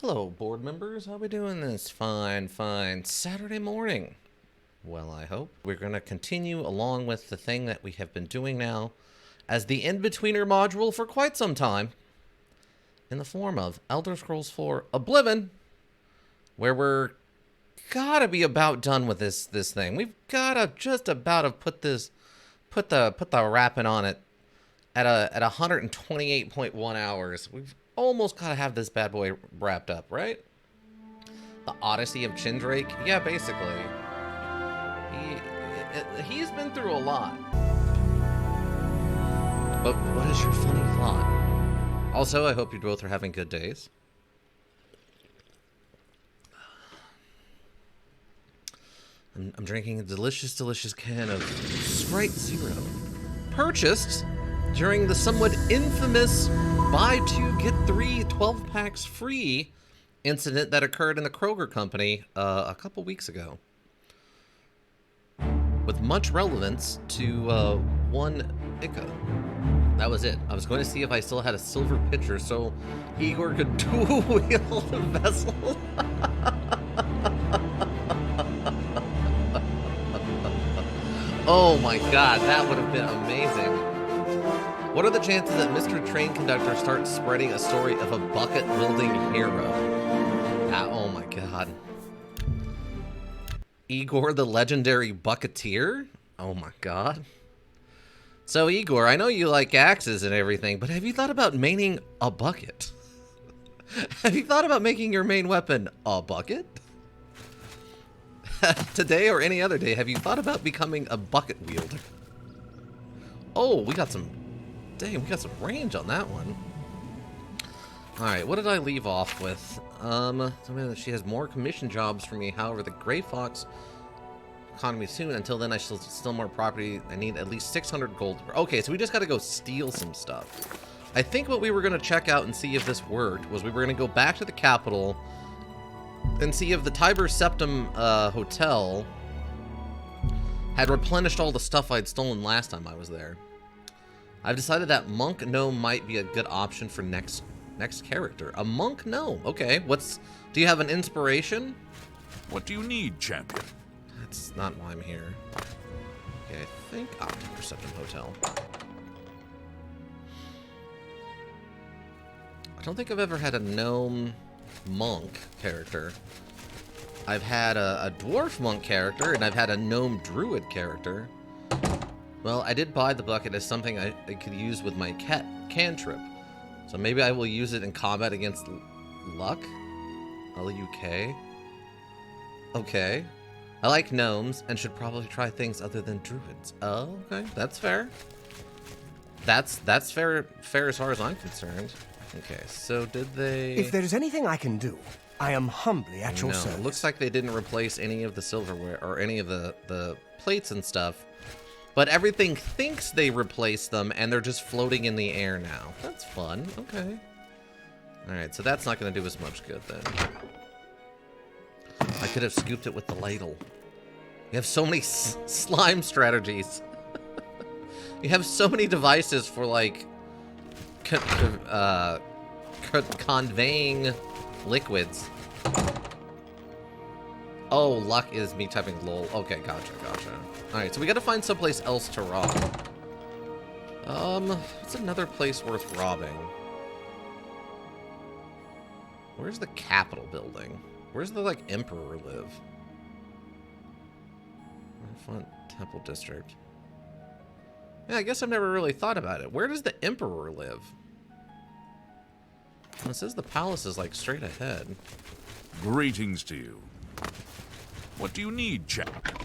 Hello, board members. How we doing this fine Saturday morning? Well, I hope. We're going to continue along with the thing that we have been doing now as the in-betweener module for quite some time in the form of Elder Scrolls 4 Oblivion, where we're gotta be about done with this thing. We've gotta just about have put the wrapping on it at 128.1 hours. We've almost gotta have this bad boy wrapped up, right? The Odyssey of Chindrake? Yeah, basically. He's been through a lot. But what is your funny thought? Also, I hope you both are having good days. I'm drinking a delicious can of Sprite Zero, purchased during the somewhat infamous buy two, get three 12 packs free incident that occurred in the Kroger company a couple weeks ago. With much relevance to one Ica. That was it. I was going to see if I still had a silver pitcher so Igor could dual wheel the vessel. Oh my god, that would have been amazing. What are the chances that Mr. Train Conductor starts spreading a story of a bucket-wielding hero? Oh my god. Igor the legendary bucketeer? Oh my god. So Igor, I know you like axes and everything, but have you thought about maining a bucket? Have you thought about making your main weapon a bucket? Today or any other day, have you thought about becoming a bucket wielder? Oh, we got some... Dang, we got some range on that one. Alright, what did I leave off with? She has more commission jobs for me. However, the Gray Fox economy soon. Until then, I shall steal more property. I need at least 600 gold. Okay, so we just got to go steal some stuff. I think what we were going to check out and see if this worked was we were going to go back to the capital and see if the Tiber Septim Hotel had replenished all the stuff I'd stolen last time I was there. I've decided that Monk Gnome might be a good option for next character. A Monk Gnome. Okay, do you have an inspiration? What do you need, champion? That's not why I'm here. Okay, I think Tiber Septim Hotel. I don't think I've ever had a gnome monk character. I've had a dwarf monk character, and I've had a gnome druid character. Well, I did buy the bucket as something I could use with my cantrip. So maybe I will use it in combat against Luck? L-U-K? Okay. I like gnomes, and should probably try things other than druids. Oh, okay. That's fair. That's fair as far as I'm concerned. Okay, so did they... If there is anything I can do, I am humbly at your service. No, it looks like they didn't replace any of the silverware or any of the plates and stuff. But everything thinks they replaced them, and they're just floating in the air now. That's fun. Okay. Alright, so that's not going to do us much good, then. I could have scooped it with the ladle. You have so many slime strategies. You have so many devices for, like... conveying liquids. Oh, luck is me typing lol. Okay, gotcha. Alright, so we gotta find someplace else to rob. What's another place worth robbing? Where's the Capitol building? Where's the, like, Emperor live? Front Temple District. Yeah, I guess I've never really thought about it. Where does the Emperor live? Well, it says the palace is, like, straight ahead. Greetings to you. What do you need, chap?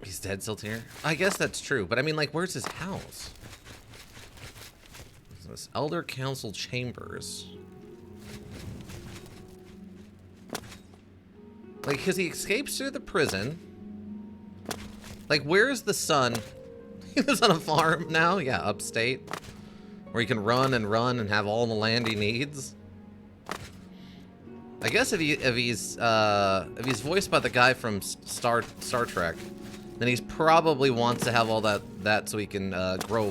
He's dead, Siltier? I guess that's true, but I mean, like, where's his house? This Elder Council Chambers. Like, because he escapes through the prison. Like, where's the son? He lives on a farm now? Yeah, upstate. Where he can run and have all the land he needs. I guess if he's voiced by the guy from Star Trek, then he's probably wants to have all that so he can grow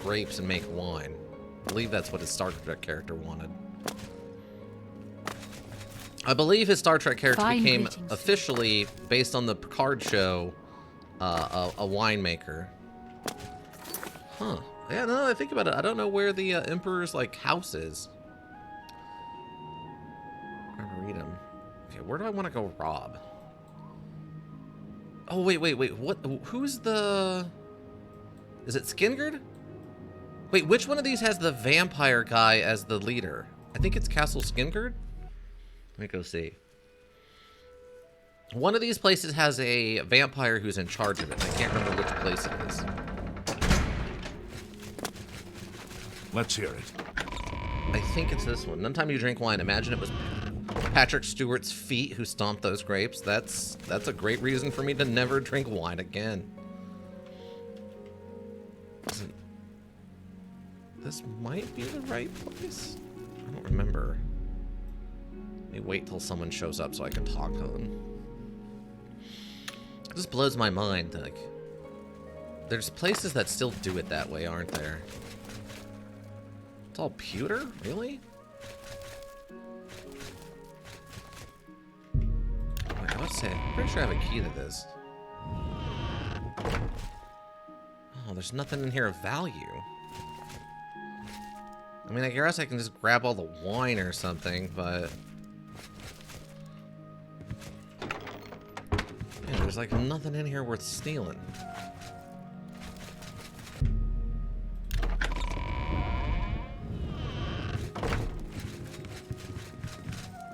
grapes and make wine. believe that's what his Star Trek character wanted. I believe his Star Trek character became officially, based on the card show, a winemaker. Huh. Yeah, no, I think about it. I don't know where the Emperor's, like, house is. I'm gonna read him. Okay, where do I want to go rob? Oh, wait. What? Who's the... Is it Skingard? Wait, which one of these has the vampire guy as the leader? I think it's Castle Skingard. Let me go see. One of these places has a vampire who's in charge of it. I can't remember which place it is. Let's hear it. I think it's this one. None time you drink wine. Imagine it was Patrick Stewart's feet who stomped those grapes. That's a great reason for me to never drink wine again. This might be the right place. I don't remember. Let me wait till someone shows up so I can talk to them. This blows my mind. Like, there's places that still do it that way, aren't there? It's all pewter? Really? Wait, I would say, I'm pretty sure I have a key to this. Oh, there's nothing in here of value. I mean, I guess I can just grab all the wine or something, but... Yeah, there's like nothing in here worth stealing.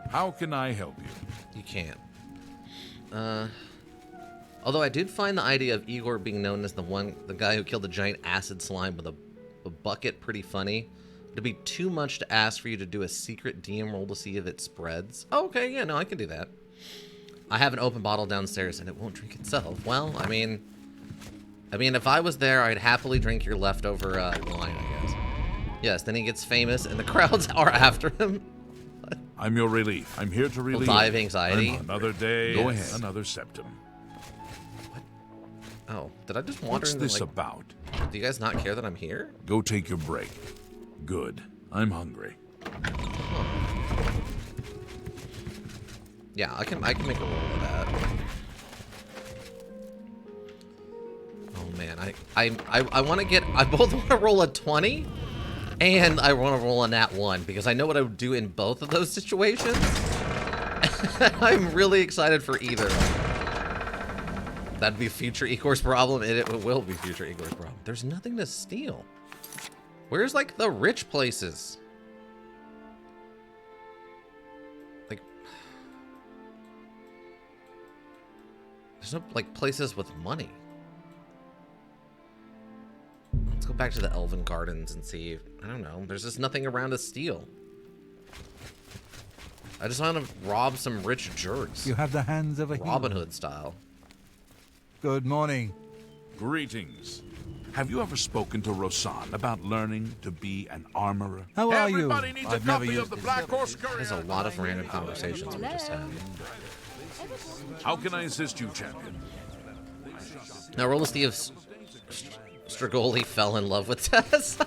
How can I help you? You can't. Although I did find the idea of Igor being known as the guy who killed the giant acid slime with a bucket pretty funny. It'd be too much to ask for you to do a secret DM roll to see if it spreads. Oh, okay, yeah, no, I can do that. I have an open bottle downstairs and it won't drink itself. Well, I mean, if I was there, I'd happily drink your leftover wine, I guess. Yes, then he gets famous and the crowds are after him. I'm your relief. I'm here to relieve. He'll die of anxiety. Another day. Go ahead. Yes. Another septum. What? Oh, did I just wander What's into, this like, about? Do you guys not care that I'm here? Go take your break. Good. I'm hungry. Huh. Yeah, I can make a roll of that. Oh man, I want to get. I both want to roll a 20, and I want to roll a nat 1 because I know what I would do in both of those situations. I'm really excited for either. That'd be future Igor's problem, and it will be future Igor's problem. There's nothing to steal. Where's, like, the rich places? Like, there's no, like, places with money. Let's go back to the Elven Gardens and see. I don't know. There's just nothing around to steal. I just want to rob some rich jerks. You have the hands of a Robin Hood style. Good morning. Greetings. Have you ever spoken to Rosan about learning to be an armorer? How are you? Everybody needs a copy of the Black Horse Courier. There's a lot of random conversations we just had. How can I assist you, champion? Now roll to see if Strigoli fell in love with Tess.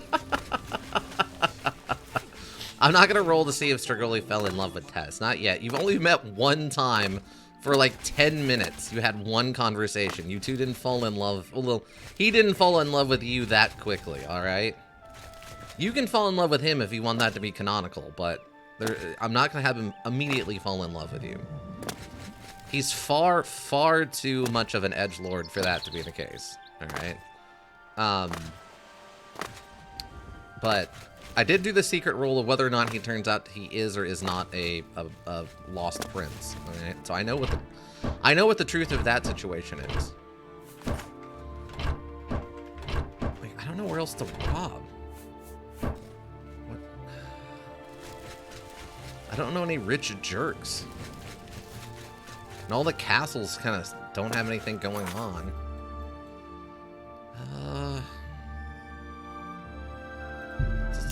I'm not gonna roll to see if Strigoli fell in love with Tess. Not yet. You've only met one time for like 10 minutes. You had one conversation. You two didn't fall in love. Well, he didn't fall in love with you that quickly, alright? You can fall in love with him if you want that to be canonical, but I'm not gonna have him immediately fall in love with you. He's far, far too much of an edgelord for that to be the case. Alright? But I did do the secret rule of whether or not he turns out he is or is not a lost prince. Alright? So I know what the truth of that situation is. Like, I don't know where else to rob. What? I don't know any rich jerks. And all the castles kind of don't have anything going on.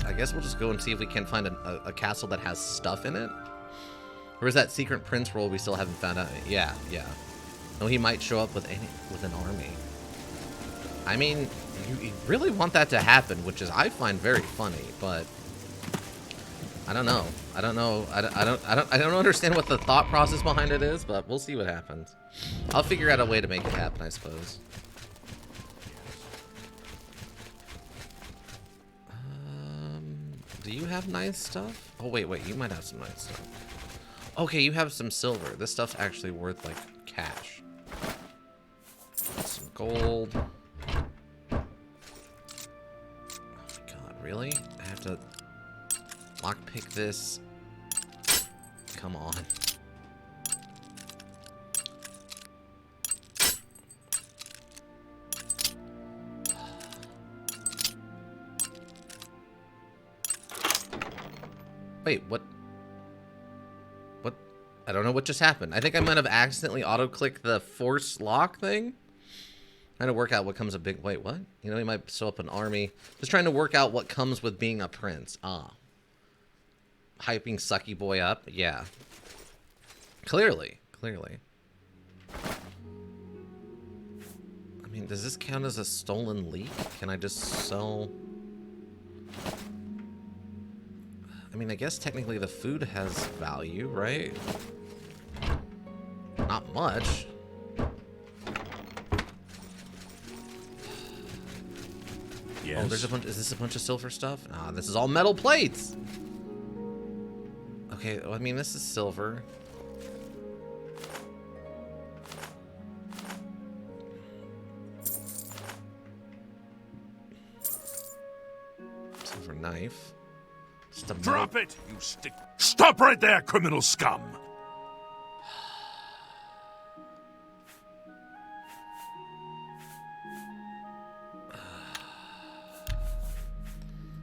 I guess we'll just go and see if we can find a castle that has stuff in it. Or is that secret prince role we still haven't found out? Yeah. No, he might show up with an army. I mean, you really want that to happen, which is I find very funny, but I don't know. I don't know. I don't understand what the thought process behind it is, but we'll see what happens. I'll figure out a way to make it happen, I suppose. Do you have nice stuff? Oh, wait, you might have some nice stuff. Okay, you have some silver. This stuff's actually worth, like, cash. Some gold. Oh my god, really? I have to lockpick this? Come on. Wait, what? What? I don't know what just happened. I think I might have accidentally auto-clicked the force lock thing. Trying to work out what comes with big... Wait, what? You know, you might sew up an army. Just trying to work out what comes with being a prince. Ah. Hyping Sucky Boy up? Yeah. Clearly. Clearly. I mean, does this count as a stolen leak? Can I just sell... I mean, I guess technically the food has value, right? Not much. Yes. Oh, there's a bunch. Is this a bunch of silver stuff? Ah, this is all metal plates. Okay, well, I mean, this is silver. Silver knife. Just a Drop it, you stick. Stop right there, criminal scum.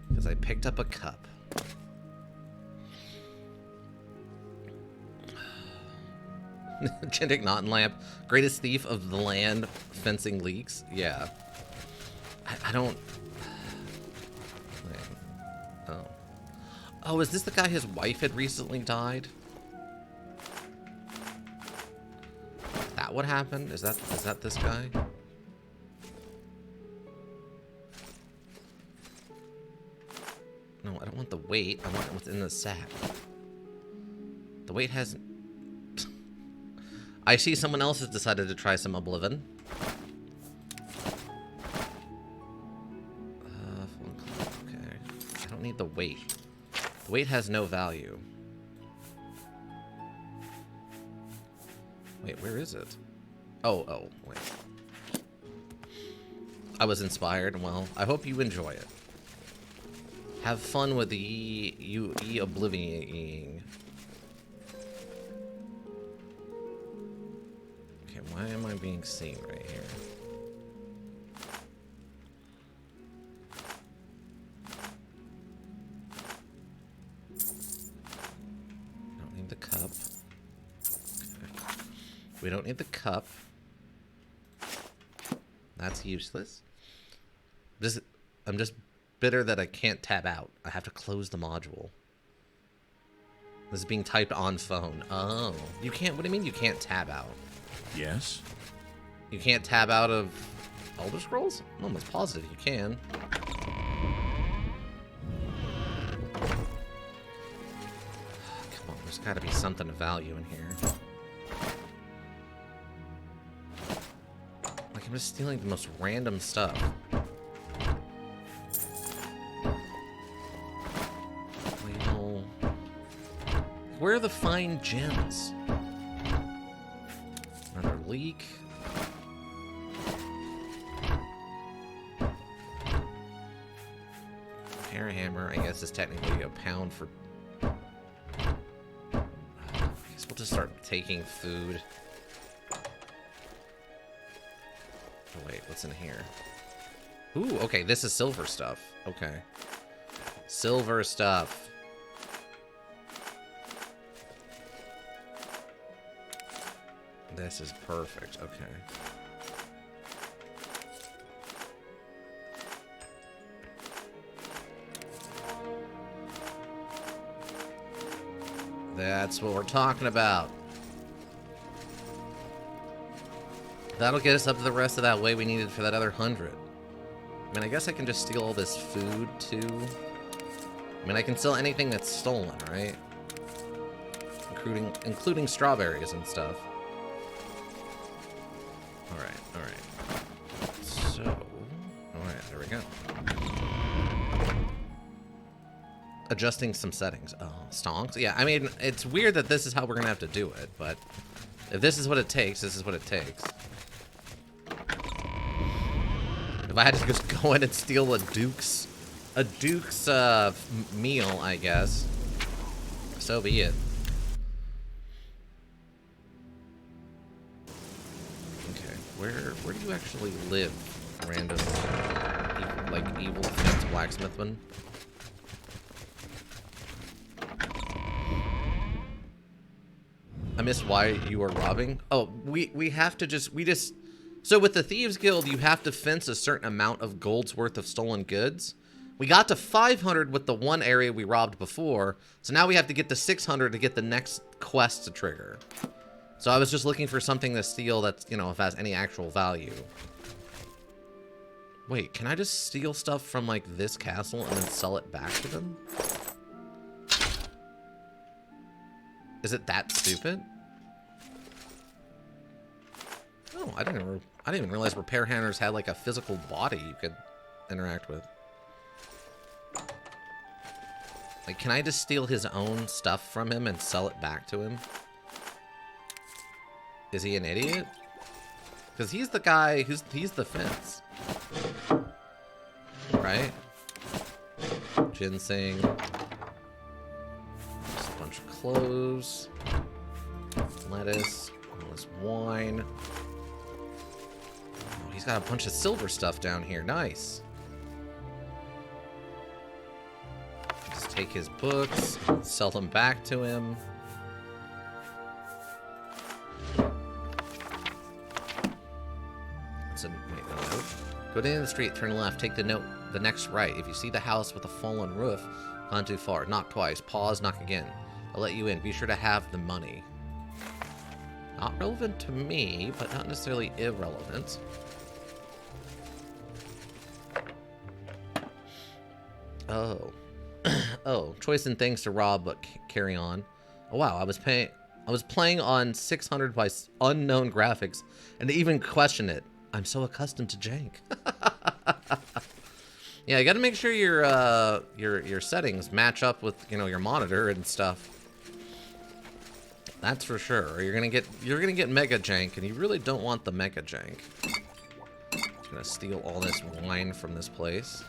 Because I picked up a cup. Chintic Naughton Lamp. Greatest thief of the land. Fencing leaks. Yeah. I don't... Wait. Oh. Oh, is this the guy his wife had recently died? Is that what happened? Is that this guy? No, I don't want the weight. I want what's in the sack. The weight hasn't... I see someone else has decided to try some Oblivion. Okay. I don't need the weight. The weight has no value. Wait, where is it? Oh, wait. I was inspired. Well, I hope you enjoy it. Have fun with the Oblivioning. Okay, why am I being seen right here? Don't need the cup. Okay. We don't need the cup. That's useless. I'm just bitter that I can't tab out. I have to close the module. This is being typed on phone. Oh. You can't... What do you mean you can't tab out? Yes? You can't tab out of Elder Scrolls? I'm almost positive you can. Come on, there's gotta be something of value in here. Like, I'm just stealing the most random stuff. Well, where are the fine gems? Another leak. Hair hammer, I guess, is technically a pound for... I guess we'll just start taking food. Oh, wait, what's in here? Ooh, okay, this is silver stuff. Okay. Silver stuff. This is perfect. Okay. That's what we're talking about. That'll get us up to the rest of that way we needed for that other 100. I mean, I guess I can just steal all this food, too. I mean, I can sell anything that's stolen, right? Including strawberries and stuff. Alright. So... Alright, there we go. Adjusting some settings. Oh, stonks? Yeah, I mean, it's weird that this is how we're gonna have to do it, but... If this is what it takes, this is what it takes. If I had to just go in and steal a Duke's meal, I guess, so be it. Okay, where do you actually live, random, evil fence blacksmithman? I missed why you are robbing. Oh, we have to just so with the Thieves Guild, you have to fence a certain amount of gold's worth of stolen goods. We got to 500 with the one area we robbed before, so now we have to get to 600 to get the next quest to trigger. So I was just looking for something to steal that's, you know, if it has any actual value. Wait, can I just steal stuff from, like, this castle and then sell it back to them? Is it that stupid? Oh, I didn't even realize repair handlers had like a physical body you could interact with. Like, can I just steal his own stuff from him and sell it back to him? Is he an idiot? Because he's the guy he's the fence. Right? Ginseng. Just a bunch of clothes. Lettuce. All this wine. Oh, he's got a bunch of silver stuff down here. Nice. Just take his books, sell them back to him. Wait, no note. Go down the street, turn left, take the next right. If you see the house with a fallen roof, gone too far. Knock twice. Pause, knock again. I'll let you in. Be sure to have the money. Not relevant to me, but not necessarily irrelevant. Oh. Oh, choice and things to rob, but carry on. Oh wow, I was playing on 600 by unknown graphics, and to even question it. I'm so accustomed to jank. Yeah, you got to make sure your settings match up with, you know, your monitor and stuff. That's for sure. Or you're gonna get mega jank, and you really don't want the mega jank. Just gonna steal all this wine from this place.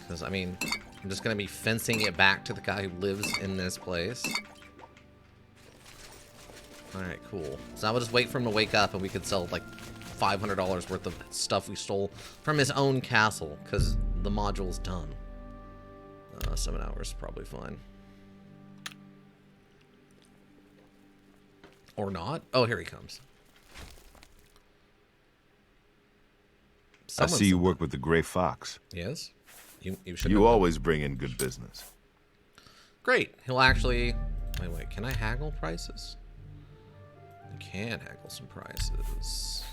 Because, I mean, I'm just gonna be fencing it back to the guy who lives in this place. Alright, cool. So now we'll just wait for him to wake up and we could sell like $500 worth of stuff we stole from his own castle, because the module's done. 7 hours, probably fine. Or not? Oh, here he comes. I see you work with the Gray Fox. Yes? You should. You always bring in good business. Great. He'll actually... Wait. Can I haggle prices? I can haggle some prices.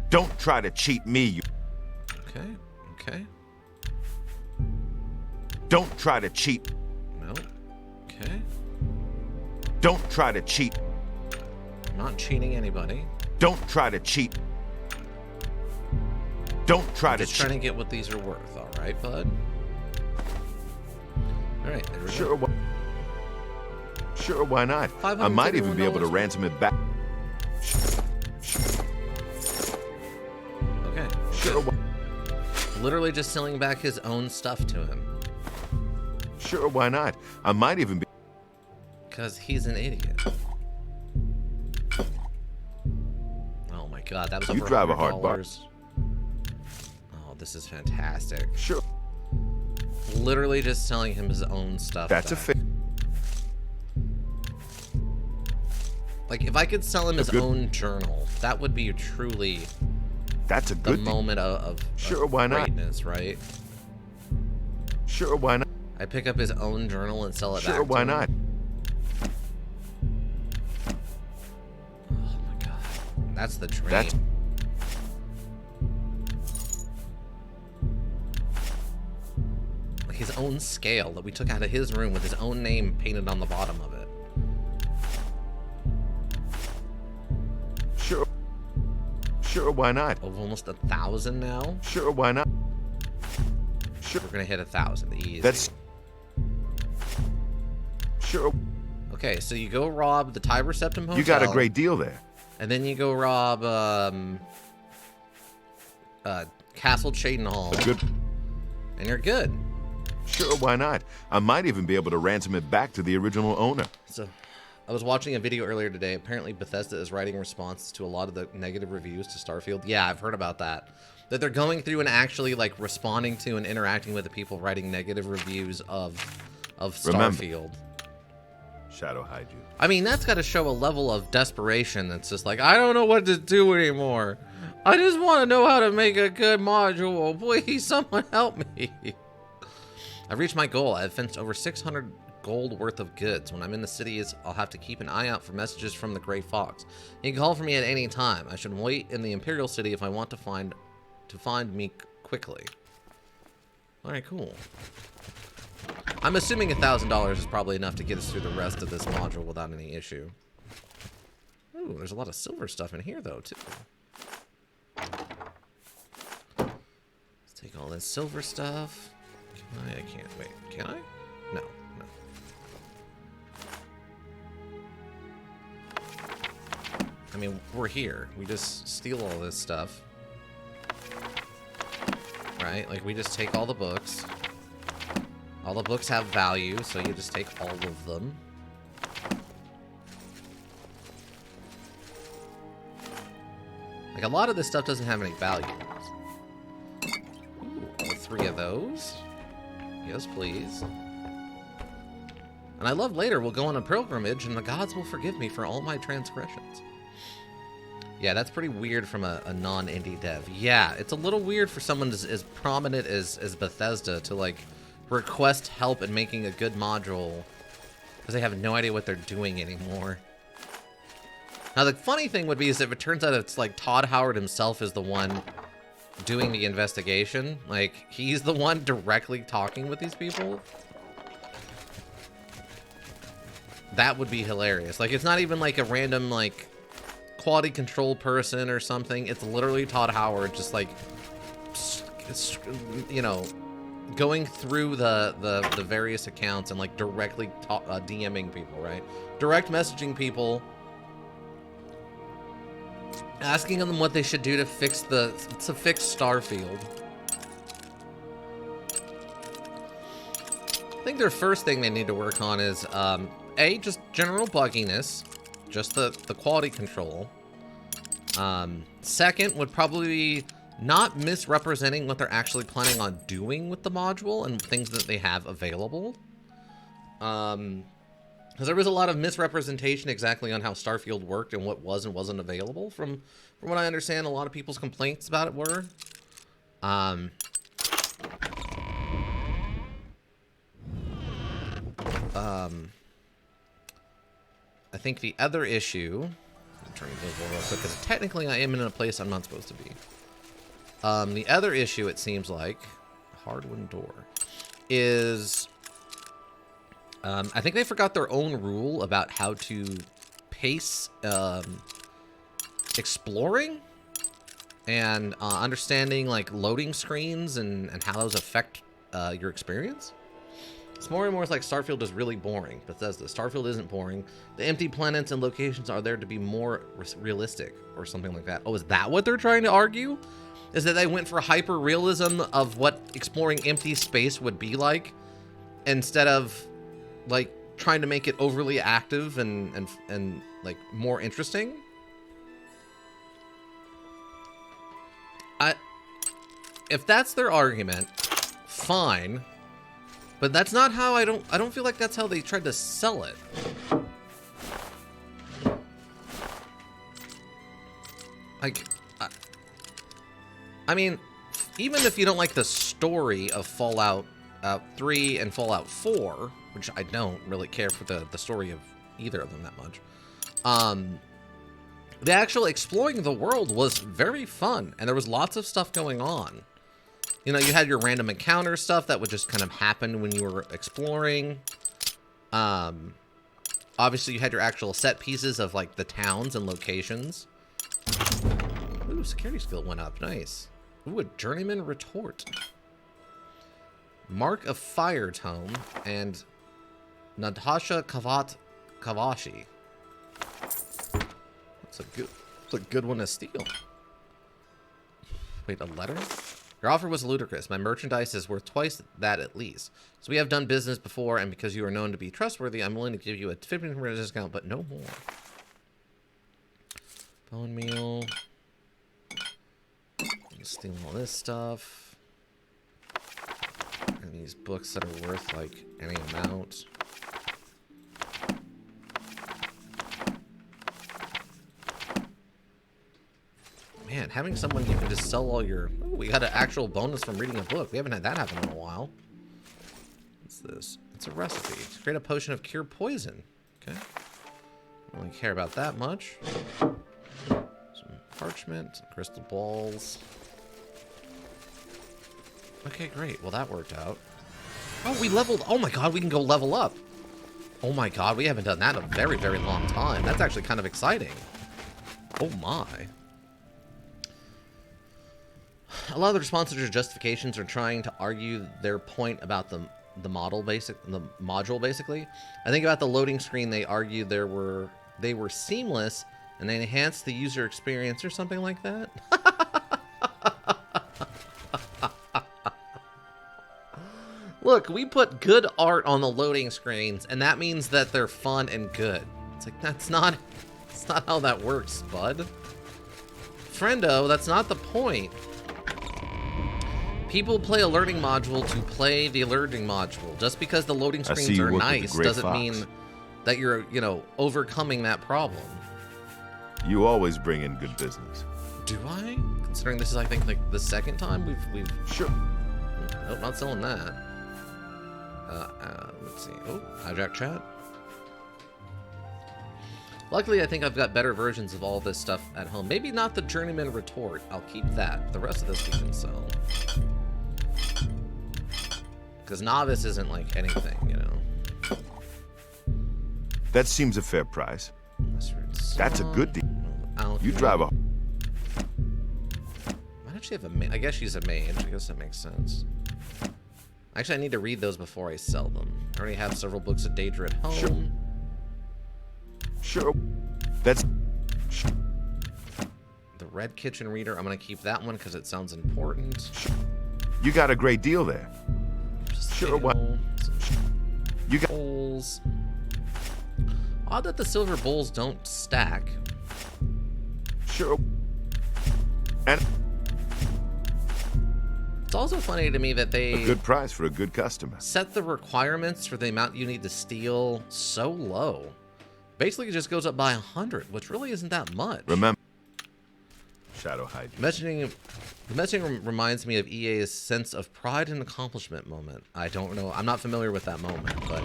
Don't try to cheat me, you... Okay. Don't try to cheat. No. Okay. Don't try to cheat. I'm not cheating anybody. Don't try to cheat. Don't try to cheat. Just trying to get what these are worth, all right, bud? All right, there we go. Sure, why not? I might even be able to ransom it back. Okay. Sure. Literally just selling back his own stuff to him. Sure, why not? I might even be... Because he's an idiot. Oh my god, that was over You drive a hard bar. Oh, this is fantastic. Sure. Literally just selling him his own stuff. That's back. a fit. Like, if I could sell him his own journal, that would be truly... That's a good the moment of Sure, why not? greatness, right? Sure, why not? I pick up his own journal and sell it back to him. Sure, why not? Oh my god. That's the dream. his own scale that we took out of his room with his own name painted on the bottom of it. Sure. Sure, why not? Oh, almost 1,000 now. Sure, why not? Sure. We're gonna hit 1,000. Easy. That's... Sure. Okay, so you go rob the Tiber Septim Hotel. You got a great deal there. And then you go rob Castle Chaden Hall. Good. And you're good. Sure, why not? I might even be able to ransom it back to the original owner. So, I was watching a video earlier today. Apparently, Bethesda is writing responses to a lot of the negative reviews to Starfield. Yeah, I've heard about that. That they're going through and actually, like, responding to and interacting with the people writing negative reviews of Starfield. Remember, Shadow hide you. I mean, that's got to show a level of desperation that's just like, I don't know what to do anymore. I just want to know how to make a good module. Please, someone help me. I've reached my goal. I've fenced over 600 gold worth of goods. When I'm in the cities, I'll have to keep an eye out for messages from the Gray Fox. You can call for me at any time. I should wait in the Imperial City if I want to find me quickly. All right, cool. I'm assuming $1,000 is probably enough to get us through the rest of this module without any issue. Ooh, there's a lot of silver stuff in here, though, too. Let's take all this silver stuff. Can I can't. Wait, can I? No, no. I mean, we're here. We just steal all this stuff. Right? Like, we just take all the books. All the books have value, so you just take all of them. Like, a lot of this stuff doesn't have any value. Ooh, all 3 of those. Yes, please. And I love later we'll go on a pilgrimage and the gods will forgive me for all my transgressions. Yeah, that's pretty weird from a non-indie dev. Yeah, it's a little weird for someone as prominent as Bethesda to, like, request help in making a good module because they have no idea what they're doing anymore. Now, the funny thing would be is if it turns out it's like Todd Howard himself is the one doing the investigation. Like, he's the one directly talking with these people. That would be hilarious. Like, it's not even like a random, like, quality control person or something. It's literally Todd Howard just, like, you know, going through the various accounts and, like, directly DMing people, right? Direct messaging people, asking them what they should do to fix Starfield. I think their first thing they need to work on is A, just general bugginess, just the quality control. Second would probably be not misrepresenting what they're actually planning on doing with the module and things that they have available. Because there was a lot of misrepresentation exactly on how Starfield worked and what was and wasn't available. From what I understand, a lot of people's complaints about it were. I think the other issue... I'm turning invisible real quick, because technically I am in a place I'm not supposed to be. The other issue, it seems like, hard wooden door, is... I think they forgot their own rule about how to pace exploring and understanding, like, loading screens and how those affect your experience. It's more and more like Starfield is really boring. Bethesda, Starfield isn't boring. The empty planets and locations are there to be more realistic or something like that. Oh, is that what they're trying to argue? Is that they went for hyper-realism of what exploring empty space would be like instead of, like, trying to make it overly active and like more interesting? If that's their argument, fine, but that's not how I don't feel like that's how they tried to sell it. Like, I mean, even if you don't like the story of Fallout 3 and Fallout 4, which I don't really care for the story of either of them that much. The actual exploring the world was very fun, and there was lots of stuff going on. You know, you had your random encounter stuff that would just kind of happen when you were exploring. Obviously, you had your actual set pieces of, like, the towns and locations. Ooh, security skill went up. Nice. Ooh, a journeyman retort. Mark of Fire Tome and Natasha Kavashi. That's a good one to steal. Wait, a letter? Your offer was ludicrous. My merchandise is worth twice that at least. So we have done business before, and because you are known to be trustworthy, I'm willing to give you a 15% discount, but no more. Bone meal. Steal all this stuff. And these books that are worth, like, any amount. Man, having someone you can just sell all your... Ooh, we got an actual bonus from reading a book. We haven't had that happen in a while. What's this? It's a recipe. Create a potion of cure poison. Okay. I don't really care about that much. Some parchment, some crystal balls. Okay, great. Well, that worked out. Oh, we leveled... Oh my god, we can go level up. Oh my god, we haven't done that in a very, very long time. That's actually kind of exciting. Oh my. A lot of the responses or justifications are trying to argue their point about the module basically. I think about the loading screen, they argue they were seamless and they enhanced the user experience or something like that. Look, we put good art on the loading screens and that means that they're fun and good. It's like that's not how that works, bud. Friendo, that's not the point. People play a learning module to play the learning module. Just because the loading screens are nice doesn't mean that you're, you know, overcoming that problem. You always bring in good business. Do I? Considering this is, I think, like the second time we've... Sure. Nope, not selling that. Let's see. Oh, hijack chat. Luckily, I think I've got better versions of all this stuff at home. Maybe not the Journeyman Retort. I'll keep that. The rest of this we can sell. Because Novice isn't like anything, you know. That seems a fair price. That's a good deal. You drive a... Why don't she have a mage? I guess she's a mage. I guess that makes sense. Actually, I need to read those before I sell them. I already have several books of Daedra at home. Sure. That's... The Red Kitchen Reader. I'm going to keep that one because it sounds important. You got a great deal there. Sure, what? You got... Bowls. Odd that the silver bowls don't stack. Sure. And... It's also funny to me that they... A good price for a good customer. Set the requirements for the amount you need to steal so low. Basically, it just goes up by 100, which really isn't that much. Remember... Shadow hide. The messaging reminds me of EA's sense of pride and accomplishment moment. I don't know. I'm not familiar with that moment, but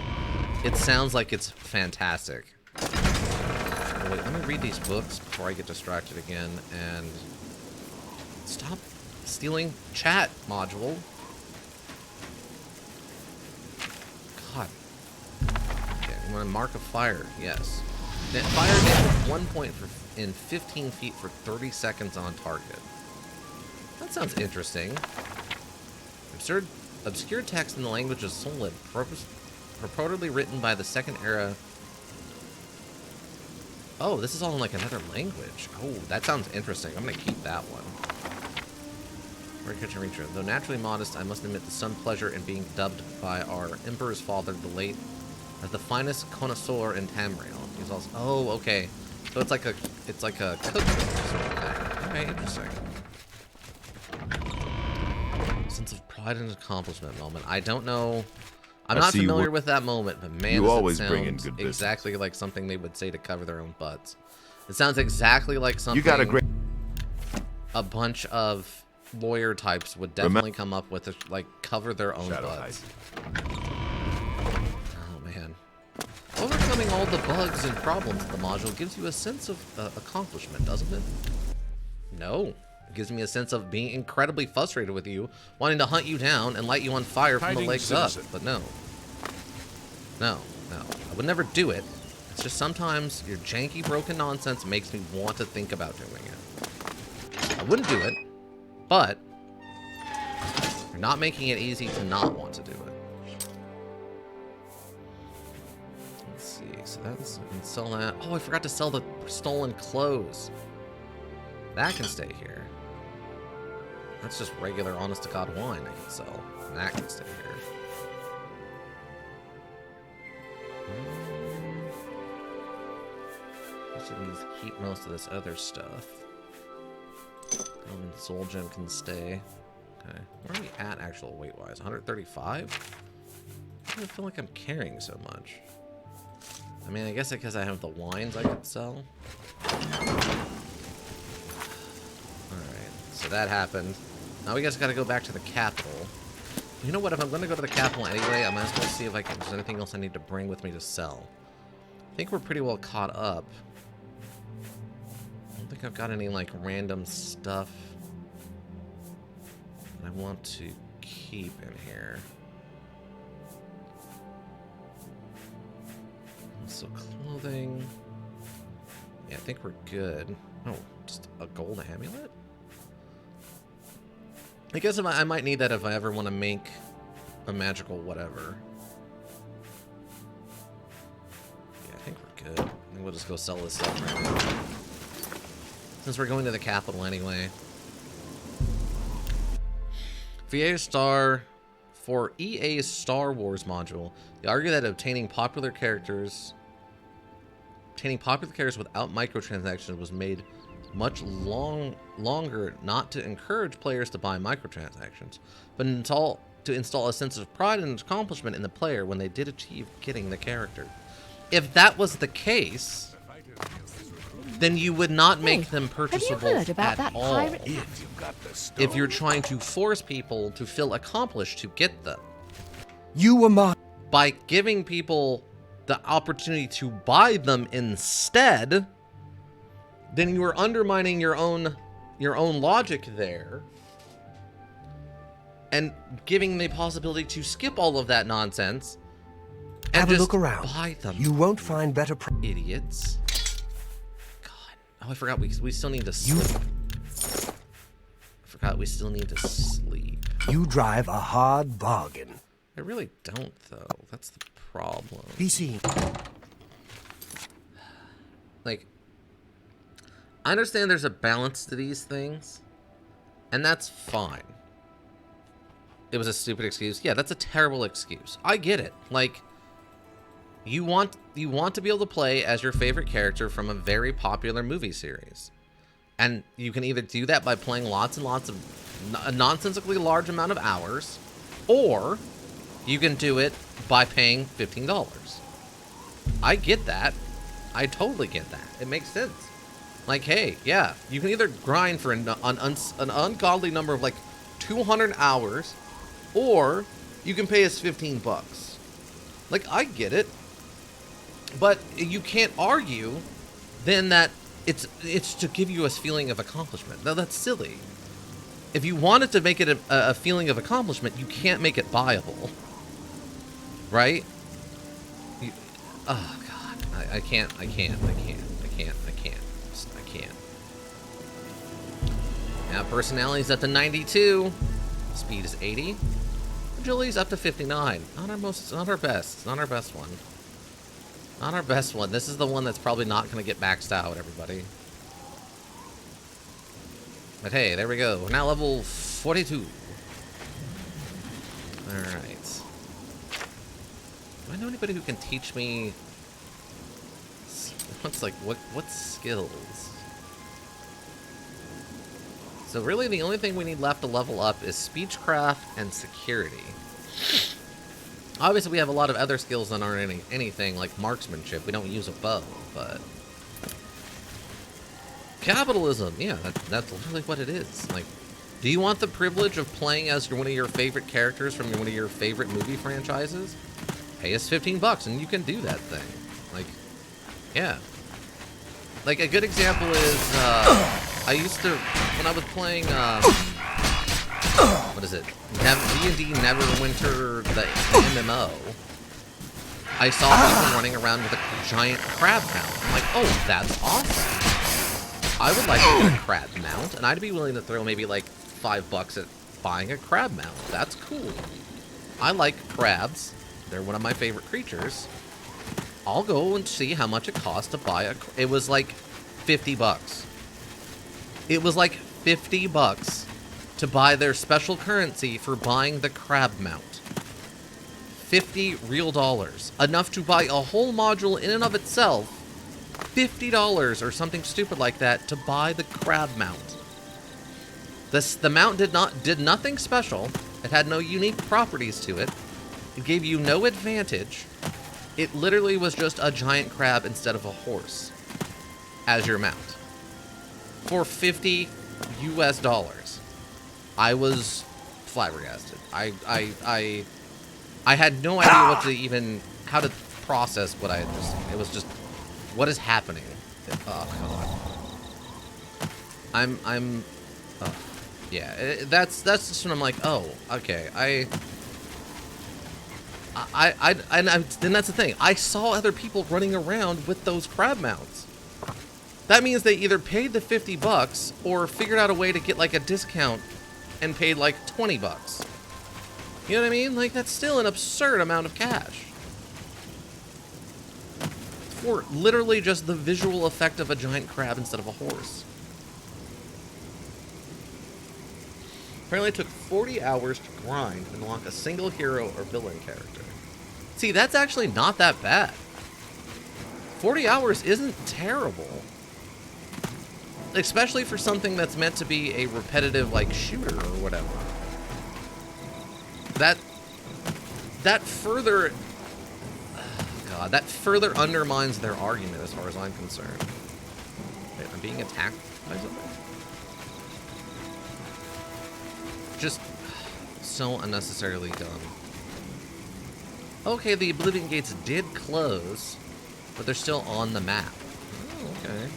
it sounds like it's fantastic. Oh, wait, let me read these books before I get distracted again and stop stealing chat module. God. Okay, I'm gonna mark a fire. Yes. Fire damage 1 point in 15 feet for 30 seconds on target. That sounds interesting. Obscure text in the language of Solid, purportedly written by the Second Era. Oh, this is all in like another language. Oh, that sounds interesting. I'm gonna keep that one. Red Kitchen Reacher. Though naturally modest, I must admit to some pleasure in being dubbed by our Emperor's father, the late, as the finest connoisseur in Tamriel. He's also... Oh, okay. So it's like a cookbook sort of thing. Okay, interesting. Sense of pride and accomplishment moment. I don't know. I'm not familiar with that moment, but man, does it sound exactly like something they would say to cover their own butts. It sounds exactly like something a bunch of lawyer types would definitely come up with to, like, cover their own butts. Oh man. Overcoming all the bugs and problems of the module gives you a sense of accomplishment, doesn't it? No, It gives me a sense of being incredibly frustrated with you, wanting to hunt you down and light you on fire from the Hiding legs up. citizen. But no. No. I would never do it. It's just sometimes your janky, broken nonsense makes me want to think about doing it. I wouldn't do it, but you're not making it easy to not want to do it. Let's see. So that's, we can sell that. Oh, I forgot to sell the stolen clothes. That can stay here. That's just regular honest-to-God wine I can sell. And that can stay here. I should keep most of this other stuff. Soul gem can stay. Okay. Where are we at actual weight-wise? 135? I don't feel like I'm carrying so much. I mean, I guess because I have the wines I could sell. Alright, so that happened. Now we just gotta go back to the capital. You know what, if I'm gonna go to the capital anyway, I might as well see if there's anything else I need to bring with me to sell. I think we're pretty well caught up. I don't think I've got any, like, random stuff I want to keep in here. So clothing. Yeah, I think we're good. Oh, just a gold amulet? I guess I might need that if I ever want to make a magical whatever. Yeah, I think we're good. I think we'll just go sell this stuff right now. Since we're going to the capital anyway. For EA's Star Wars module, they argue that obtaining popular characters without microtransactions was made much longer not to encourage players to buy microtransactions, but to install a sense of pride and accomplishment in the player when they did achieve getting the character. If that was the case, then you would not make them purchasable at all. If you're trying to force people to feel accomplished to get them. You were my... By giving people the opportunity to buy them instead, then you are undermining your own logic there, and giving the possibility to skip all of that nonsense and Have just a look around. buy them. You won't find better... Idiots. God. Oh, I forgot we still need to sleep. I forgot we still need to sleep. You drive a hard bargain. I really don't, though. That's the problem. Be seen. Like, I understand there's a balance to these things, and that's fine. It was a stupid excuse. Yeah, that's a terrible excuse. I get it. Like, you want to be able to play as your favorite character from a very popular movie series. And you can either do that by playing lots and lots of a nonsensically large amount of hours, or you can do it by paying $15. I get that. I totally get that. It makes sense. Like, hey, yeah, you can either grind for an ungodly number of like 200 hours, or you can pay us 15 bucks. Like, I get it. But you can't argue then that it's to give you a feeling of accomplishment. No, that's silly. If you wanted to make it a feeling of accomplishment, you can't make it buyable. Right? Oh, God. I can't. Now, personality's up to 92. Speed is 80. Agility's up to 59. Not our best. Not our best one. Not our best one. This is the one that's probably not going to get maxed out, everybody. But hey, there we go. We're now level 42. Alright. Do I know anybody who can teach me... What skills? So really the only thing we need left to level up is speechcraft and security. Obviously we have a lot of other skills that aren't anything like marksmanship. We don't use a bow, but... Capitalism, yeah, that's literally what it is. Like, do you want the privilege of playing as one of your favorite characters from one of your favorite movie franchises? Pay us 15 bucks and you can do that thing. Like, yeah. Like, a good example is, I used to when I was playing, what is it? D&D Neverwinter, the MMO. I saw people running around with a giant crab mount. I'm like, oh, that's awesome. I would like to get a crab mount, and I'd be willing to throw maybe like $5 at buying a crab mount. That's cool. I like crabs. They're one of my favorite creatures. I'll go and see how much it costs to buy a... It was like $50. It was like $50 to buy their special currency for buying the crab mount. 50 real dollars. Enough to buy a whole module in and of itself. $50 or something stupid like that to buy the crab mount. The mount did nothing special. It had no unique properties to it. It gave you no advantage. It literally was just a giant crab instead of a horse as your mount. For $50 US. I was flabbergasted. I had no idea what to even, how to process what I had just seen. It was just, what is happening? Oh, God. Yeah, that's just when I'm like, oh, okay, and that's the thing. I saw other people running around with those crab mounts. That means they either paid the $50 or figured out a way to get like a discount and paid like $20. You know what I mean? Like, that's still an absurd amount of cash. For literally just the visual effect of a giant crab instead of a horse. Apparently it took 40 hours to grind and unlock a single hero or villain character. See, that's actually not that bad. 40 hours isn't terrible. Especially for something that's meant to be a repetitive, like, shooter or whatever. That further... God, that further undermines their argument as far as I'm concerned. Wait, I'm being attacked by something? Just so unnecessarily dumb. Okay, the Oblivion gates did close, but they're still on the map. Oh, okay.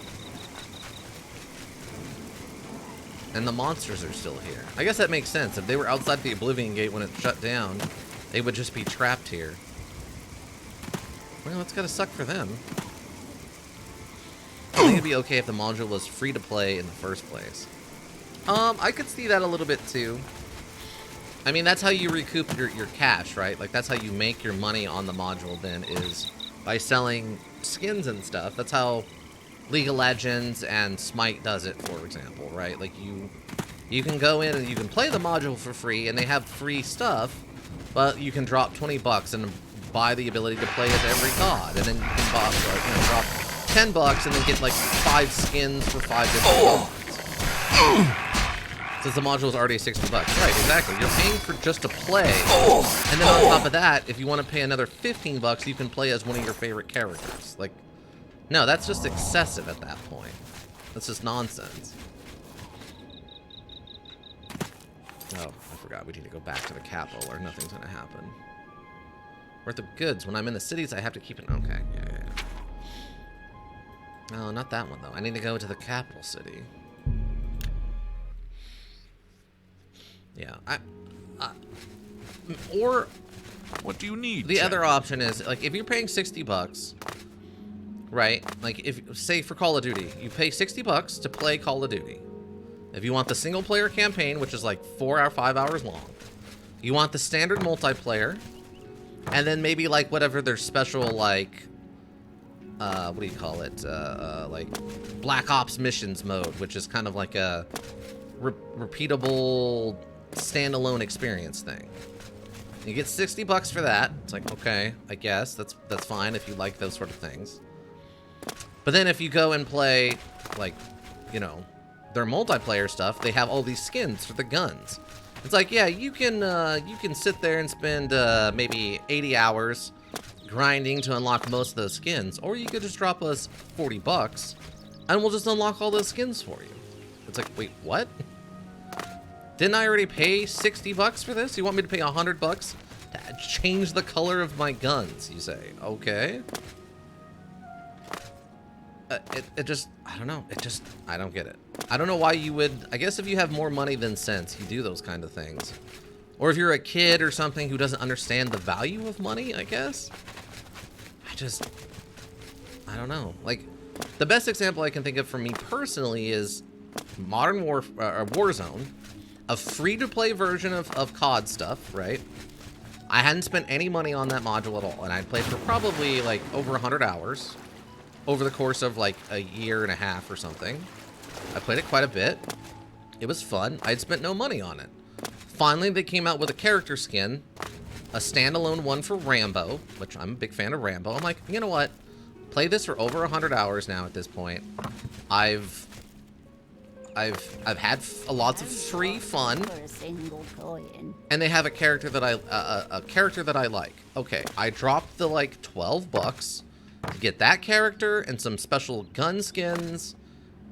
And the monsters are still here. I guess that makes sense. If they were outside the Oblivion gate when it shut down, they would just be trapped here. Well, it's gotta suck for them. I think it'd be okay if the module was free to play in the first place. I could see that a little bit too. I mean, that's how you recoup your cash, right? Like, that's how you make your money on the module then, is by selling skins and stuff. That's how League of Legends and Smite does it, for example, right? Like, you can go in and you can play the module for free, and they have free stuff, but you can drop $20 and buy the ability to play as every god, and then you can drop $10 and then get like 5 skins for 5 different gods. Since the module is already $60. Right, exactly. You're paying for just to play, and then on top of that, if you want to pay another $15, you can play as one of your favorite characters. Like, no, that's just excessive at that point. That's just nonsense. Oh, I forgot. We need to go back to the capital, or nothing's gonna happen. Worth of goods. When I'm in the cities, I have to keep it. Okay, yeah. No, not that one though. I need to go to the capital city. Yeah, or what do you need? The other option is, like, if you're paying $60, right? Like, if, say, for Call of Duty, you pay $60 to play Call of Duty. If you want the single-player campaign, which is like 4 or 5 hours long, you want the standard multiplayer, and then maybe like whatever their special, like, what do you call it? Like Black Ops missions mode, which is kind of like a repeatable standalone experience thing. You get $60 for that. It's like, okay, I guess that's fine if you like those sort of things. But then if you go and play, like, you know, their multiplayer stuff, they have all these skins for the guns. It's like, yeah, you can sit there and spend maybe 80 hours grinding to unlock most of those skins, or you could just drop us $40 and we'll just unlock all those skins for you. It's like, wait, what? Didn't I already pay $60 for this? You want me to pay $100 to change the color of my guns, you say? Okay. It just, I don't know. I don't get it. I don't know why you would... I guess if you have more money than sense, you do those kind of things. Or if you're a kid or something who doesn't understand the value of money, I guess. I don't know. Like, the best example I can think of for me personally is Warzone. A free-to-play version of COD stuff, right? I hadn't spent any money on that module at all, and I'd played for probably, like, over 100 hours over the course of, like, a year and a half or something. I played it quite a bit. It was fun. I'd spent no money on it. Finally, they came out with a character skin, a standalone one for Rambo, which I'm a big fan of Rambo. I'm like, you know what? Played this for over 100 hours now at this point. I've had lots of free fun, and they have a character that I like. Okay, I dropped the like $12 to get that character and some special gun skins,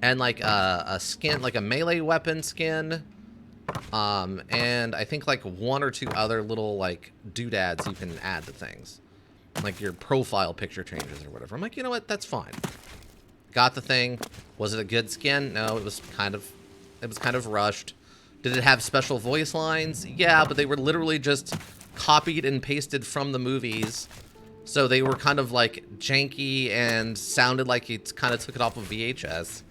and like a skin, like a melee weapon skin, and I think like one or two other little like doodads you can add to things, like your profile picture changes or whatever. I'm like, you know what? That's fine. Got the thing. Was it a good skin? No, it was kind of rushed. Did it have special voice lines? Yeah, but they were literally just copied and pasted from the movies. So they were kind of like janky and sounded like it kind of took it off of VHS.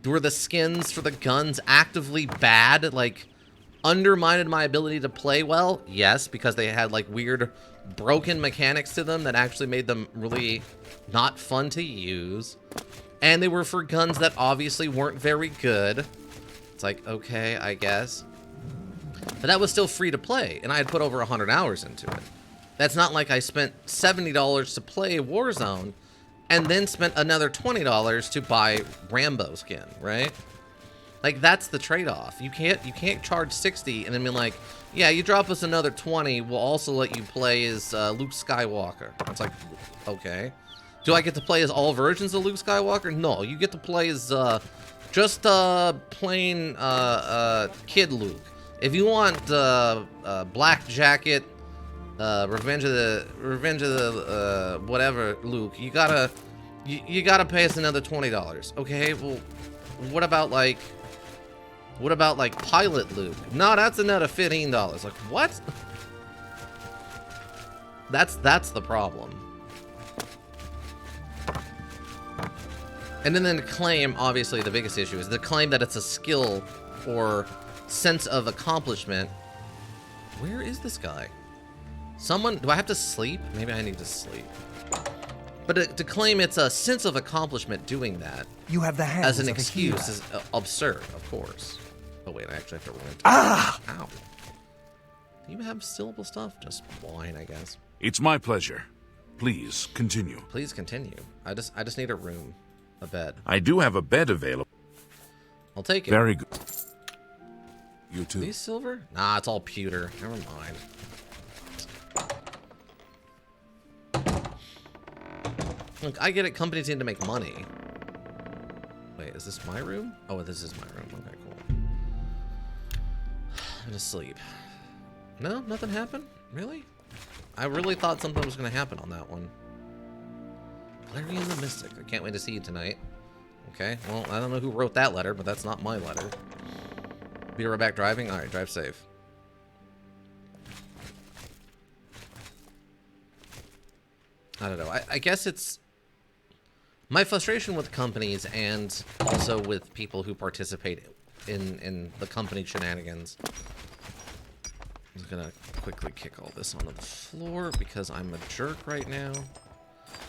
Were the skins for the guns actively bad? Like, undermined my ability to play well? Yes, because they had like weird broken mechanics to them that actually made them really not fun to use. And they were for guns that obviously weren't very good. It's like, okay, I guess. But that was still free to play, and I had put over 100 hours into it. That's not like I spent $70 to play Warzone and then spent another $20 to buy Rambo skin, right? Like, that's the trade-off. You can't charge 60 and then be like, yeah, you drop us another 20, we'll also let you play as Luke Skywalker. It's like, okay. Do I get to play as all versions of Luke Skywalker? No, you get to play as just plain kid Luke. If you want Black Jacket, Revenge of the whatever Luke, you gotta pay us another $20. Okay, well, what about like Pilot Luke? No, that's another $15. Like, what? That's the problem. And then the claim, obviously the biggest issue is the claim that it's a skill or sense of accomplishment. Where is this guy? Someone, do I have to sleep? Maybe I need to sleep. But to claim it's a sense of accomplishment doing that You have the hands as an of a excuse hero. is absurd, of course. Oh wait, I actually have to run into Ow. Do you have syllable stuff? Just wine, I guess. It's my pleasure. Please continue. Please continue. I just need a room. A bed. I do have a bed available. I'll take it. Very good. You too. These silver? Nah, it's all pewter. Never mind. Look, I get it. Companies need to make money. Wait, is this my room? Oh, this is my room. Okay, cool. I'm gonna sleep. No, nothing happened? Really? I really thought something was gonna happen on that one. Valerian the Mystic. I can't wait to see you tonight. Okay, well, I don't know who wrote that letter, but that's not my letter. Be right back driving? Alright, drive safe. I don't know. I guess it's my frustration with companies and also with people who participate in the company shenanigans. I'm just gonna quickly kick all this onto the floor because I'm a jerk right now.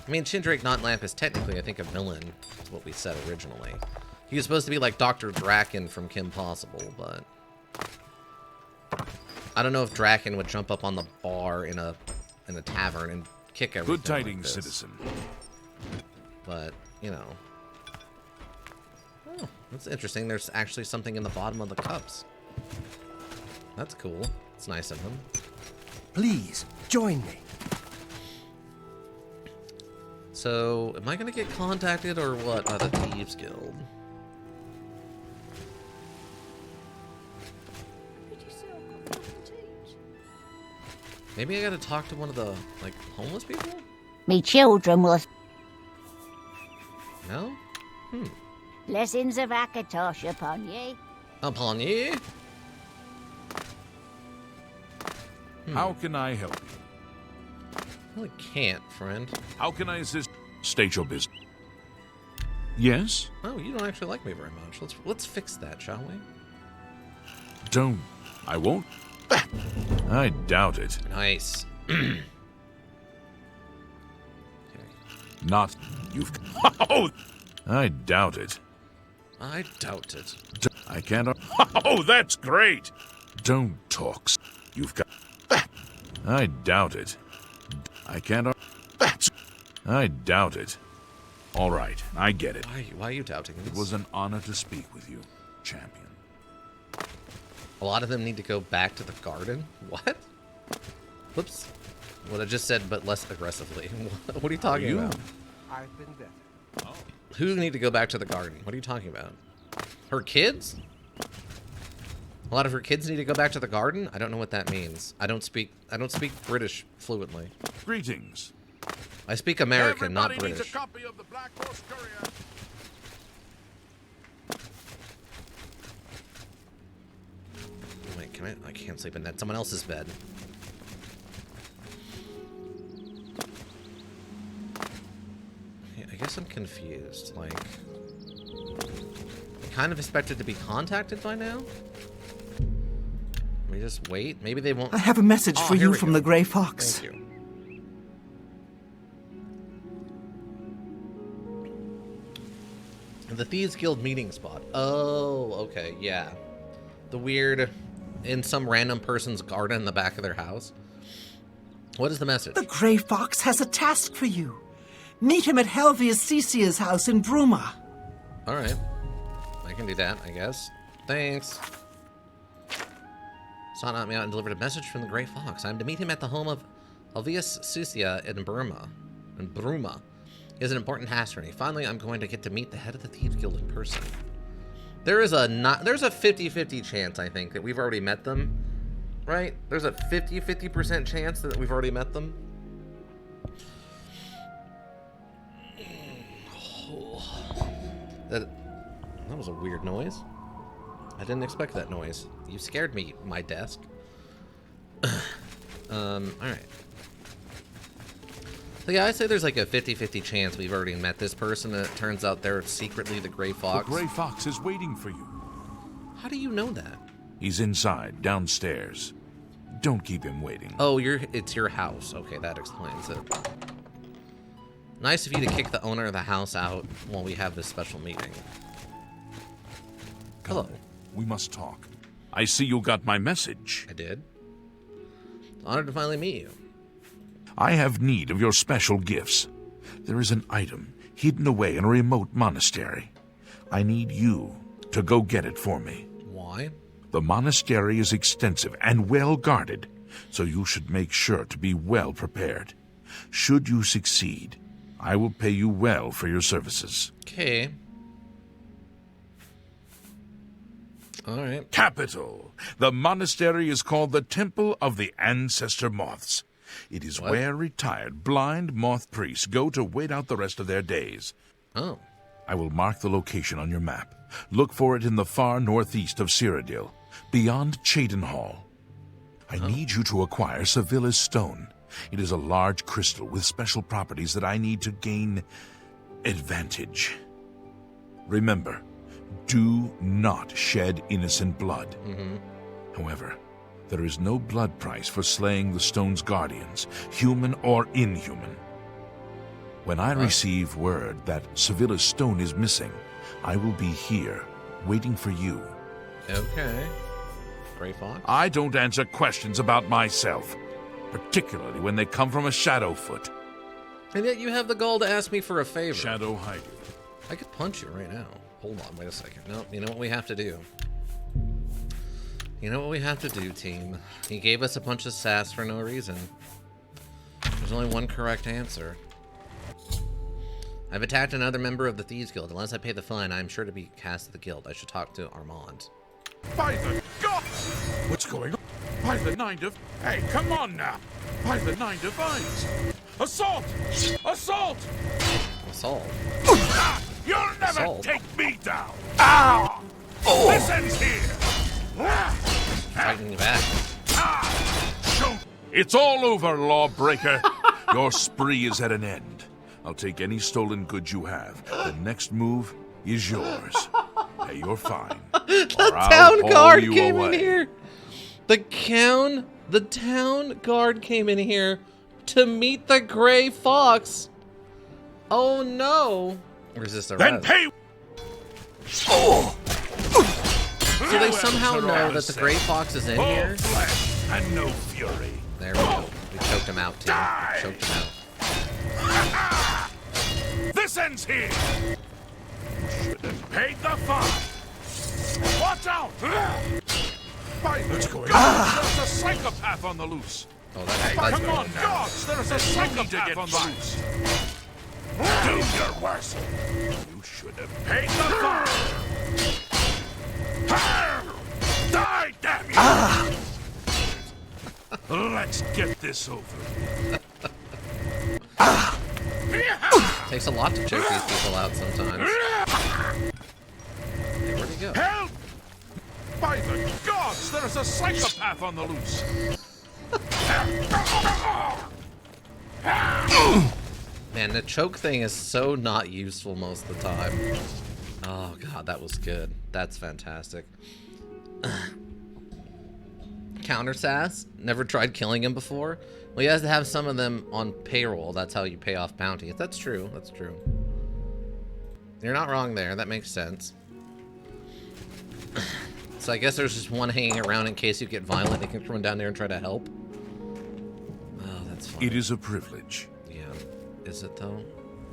I mean, Chindrake Not Lamp is technically, I think, a villain, is what we said originally. He was supposed to be like Dr. Draken from Kim Possible, but I don't know if Draken would jump up on the bar in a tavern and kick everything. Good tidings, like this. citizen. But, you know. Oh, that's interesting. There's actually something in the bottom of the cups. That's cool. It's nice of him. Please, join me. So, am I going to get contacted or what by the Thieves Guild? Maybe I got to talk to one of the, like, homeless people? Me children will... No? Blessings of Akatosh upon ye. Upon ye? How can I help you? Really can't, friend. How can I assist? State your business. Yes? Oh, you don't actually like me very much. Let's fix that, shall we? Don't. I won't. I doubt it. Nice. Not. You've. Oh! I doubt it. I doubt it. I can't. Oh, that's great! Don't talk. You've got. I doubt it. I can't. I doubt it. All right, I get it. Why are you doubting this? It was an honor to speak with you, champion. A lot of them need to go back to the garden? What? Whoops. What I just said, but less aggressively. What are you talking about? I've been better. Who need to go back to the garden? What are you talking about? Her kids? A lot of her kids need to go back to the garden? I don't know what that means. I don't speak British fluently. Greetings. I speak American, not Everybody British. needs a copy of the Black Horse Courier. Wait, I can't sleep in that. Someone else's bed. I guess I'm confused. Like, I kind of expected to be contacted by now. We just wait. Maybe they won't. I have a message for here you we from go. the Grey Fox. Thank you. The Thieves Guild meeting spot. Oh, okay, yeah. The weird, in some random person's garden in the back of their house. What is the message? The Grey Fox has a task for you. Meet him at Helvia's Cecia's house in Bruma. All right. I can do that, I guess. Thanks. Sought me out and delivered a message from the Grey Fox. I'm to meet him at the home of Helvia's Cicia in Bruma. He has an important task for me. Finally, I'm going to get to meet the head of the Thieves Guild in person. There's a 50-50 chance, I think, that we've already met them. Right? There's a 50% chance that we've already met them. That was a weird noise. I didn't expect that noise. You scared me, my desk. Alright. So yeah, I say there's like a 50-50 chance we've already met this person, and it turns out they're secretly the Grey Fox. The Grey Fox is waiting for you. How do you know that? He's inside, downstairs. Don't keep him waiting. Oh, it's your house. Okay, that explains it. Nice of you to kick the owner of the house out while we have this special meeting. Hello. We must talk. I see you got my message. I did. Honored to finally meet you. I have need of your special gifts. There is an item hidden away in a remote monastery. I need you to go get it for me. Why? The monastery is extensive and well guarded, so you should make sure to be well prepared. Should you succeed, I will pay you well for your services. Okay. All right. Capital. The monastery is called the Temple of the Ancestor Moths. It is What? where retired blind moth priests go to wait out the rest of their days. Oh. I will mark the location on your map. Look for it in the far northeast of Cyrodiil, beyond Cheydinhall. I need you to acquire Sevilla's stone. It is a large crystal with special properties that I need to gain advantage. Remember, do not shed innocent blood. However, there is no blood price for slaying the stone's guardians, human or inhuman. When I receive word that Sevilla's stone is missing, I will be here, waiting for you. Okay. Grey Fox? I don't answer questions about myself, particularly when they come from a Shadowfoot. And yet you have the gall to ask me for a favor. Shadow hiding. I could punch you right now. Hold on, wait a second. No, you know what we have to do? You know what we have to do, team? He gave us a bunch of sass for no reason. There's only one correct answer. I've attacked another member of the Thieves Guild. Unless I pay the fine, I'm sure to be cast to the guild. I should talk to Armand. By the God! What's going on? By the Nine of... Hey, come on now! By the Nine Divines! Assault! Assault! Assault? You'll never Assault. take me down! Ow! Oh. This ends here! Fighting you back. It's all over, lawbreaker. Your spree is at an end. I'll take any stolen goods you have. The next move is yours. Pay your fine. The town guard came in here. The town guard came in here to meet the gray fox. Oh no! Resist arrest. Then pay. So they somehow know that the gray fox is in here. Flesh and no fury. There we go. We choked him out, Tim. Choked him out. This ends here. Should have paid the fine. Watch out! By the there's a psychopath on the loose. Oh, that's Come on, dogs! There's a psychopath on the loose. Do your worst. You should have paid the fine. Die, damn you! Let's get this over. Takes a lot to choke these people out sometimes. Hey, where'd he go? Help! By the gods, there's a psychopath on the loose. Man, the choke thing is so not useful most of the time. Oh god, that was good. That's fantastic. Counter sass? Never tried killing him before? Well, he has to have some of them on payroll. That's how you pay off bounties. That's true. That's true. You're not wrong there. That makes sense. So I guess there's just one hanging around in case you get violent. They can run down there and try to help. Oh, that's fine. It is a privilege. Yeah. Is it though?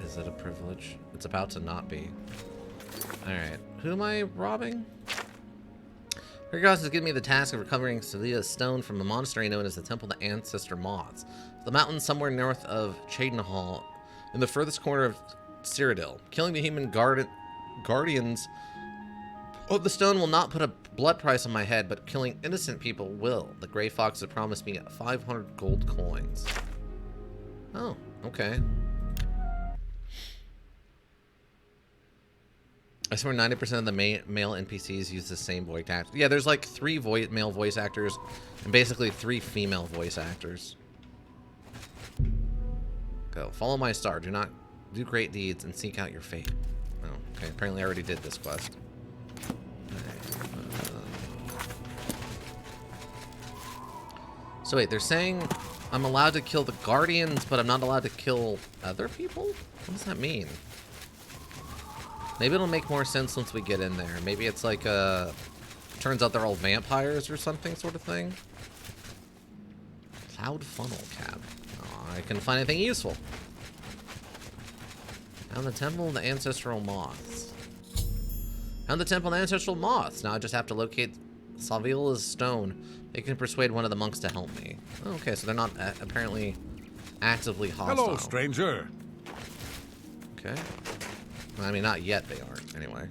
Is it a privilege? It's about to not be. Alright. Who am I robbing? Hergos has given me the task of recovering Selia's stone from a monastery known as the Temple of the Ancestor Moths. The mountain somewhere north of Chadenhall, in the furthest corner of Cyrodiil. Killing the human guardians of the stone will not put a blood price on my head, but killing innocent people will. The Grey Fox had promised me 500 gold coins. Oh, okay. I swear 90% of the male NPCs use the same voice actor. Yeah, there's like 3 male voice actors and basically 3 female voice actors. Go. Follow my star. Do not do great deeds and seek out your fate. Oh, okay. Apparently I already did this quest. So wait, they're saying I'm allowed to kill the guardians, but I'm not allowed to kill other people? What does that mean? Maybe it'll make more sense once we get in there. Maybe it's like turns out they're all vampires or something sort of thing. Cloud funnel cap. Oh, I couldn't find anything useful. Found the Temple of the Ancestral Moths. Found the Temple of the Ancestral Moths. Now I just have to locate Savila's stone. They can persuade one of the monks to help me. Oh, okay, so they're not apparently actively hostile. Hello, stranger. Okay. I mean, not yet they aren't, anyway.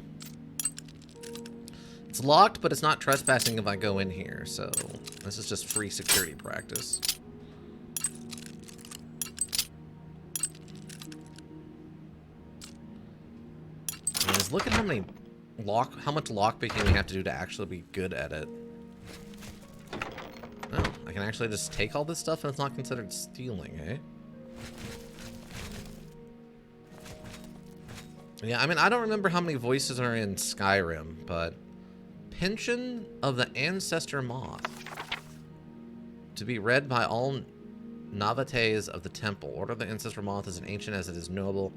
It's locked, but it's not trespassing if I go in here, so this is just free security practice. Anyways, look at how much lockpicking we have to do to actually be good at it. Oh, I can actually just take all this stuff and it's not considered stealing, eh? Yeah, I mean, I don't remember how many voices are in Skyrim, but Pension of the Ancestor Moth. To be read by all Navates of the Temple. Order of the Ancestor Moth is as ancient as it is noble.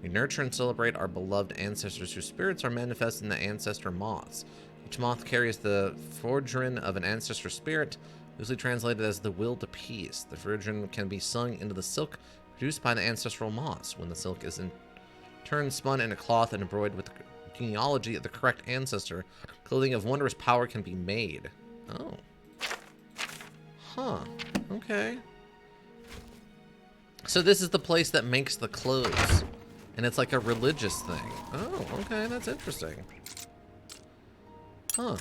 We nurture and celebrate our beloved ancestors whose spirits are manifest in the Ancestor Moths. Each moth carries the forgeron of an ancestor spirit, loosely translated as the will to peace. The forgeron can be sung into the silk produced by the ancestral moths. When the silk is in turn spun in a cloth and embroidered with the genealogy of the correct ancestor, clothing of wondrous power can be made. Oh. Huh. Okay. So this is the place that makes the clothes. And it's like a religious thing. Oh, okay. That's interesting. Huh.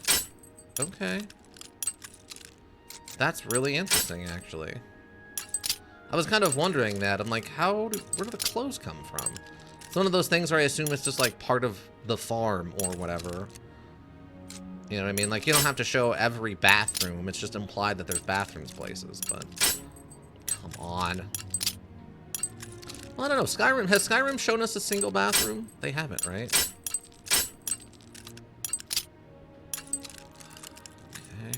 Okay. That's really interesting, actually. I was kind of wondering that. I'm like, where do the clothes come from? It's one of those things where I assume it's just like part of the farm or whatever. You know what I mean? Like, you don't have to show every bathroom. It's just implied that there's bathrooms places, but... Come on. Well, I don't know. Skyrim... Has Skyrim shown us a single bathroom? They haven't, right? Okay.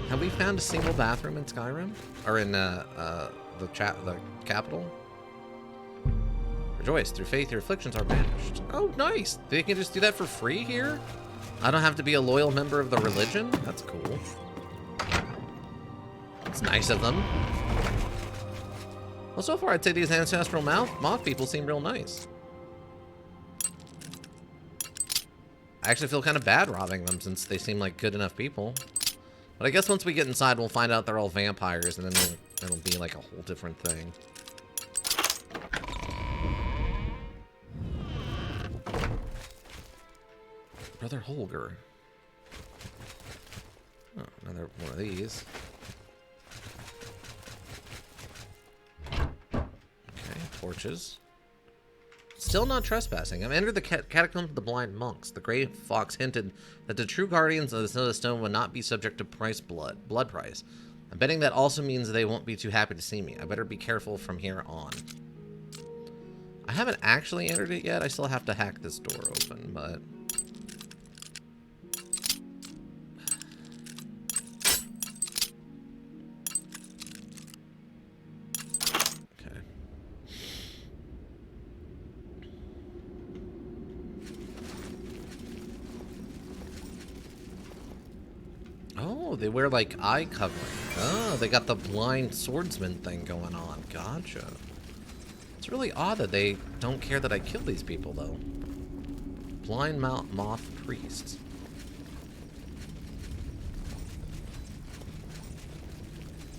Have we found a single bathroom in Skyrim? Or in, the capital? Rejoice, through faith your afflictions are banished. Oh, nice. They can just do that for free here? I don't have to be a loyal member of the religion? That's cool. It's nice of them. Well, so far I'd say these ancestral moth people seem real nice. I actually feel kind of bad robbing them since they seem like good enough people. But I guess once we get inside, we'll find out they're all vampires, and then it'll be like a whole different thing. Brother Holger. Oh, another one of these. Okay, torches. Still not trespassing. I've entered the catacombs of the blind monks. The gray fox hinted that the true guardians of the stone would not be subject to blood price. I'm betting that also means they won't be too happy to see me. I better be careful from here on. I haven't actually entered it yet. I still have to hack this door open, but... Oh, they wear like eye covering. Oh, they got the blind swordsman thing going on. Gotcha. It's really odd that they don't care that I kill these people, though. Blind moth priests.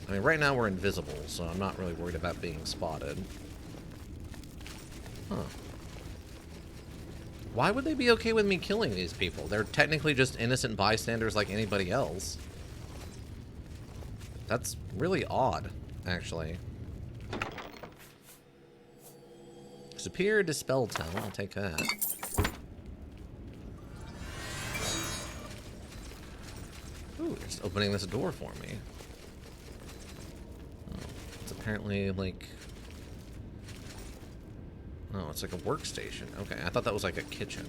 I mean, right now we're invisible, so I'm not really worried about being spotted. Huh. Why would they be okay with me killing these people? They're technically just innocent bystanders like anybody else. That's really odd, actually. Superior Dispel Talent, I'll take that. Ooh, it's opening this door for me. Oh, it's apparently like... Oh, it's like a workstation. Okay, I thought that was like a kitchen.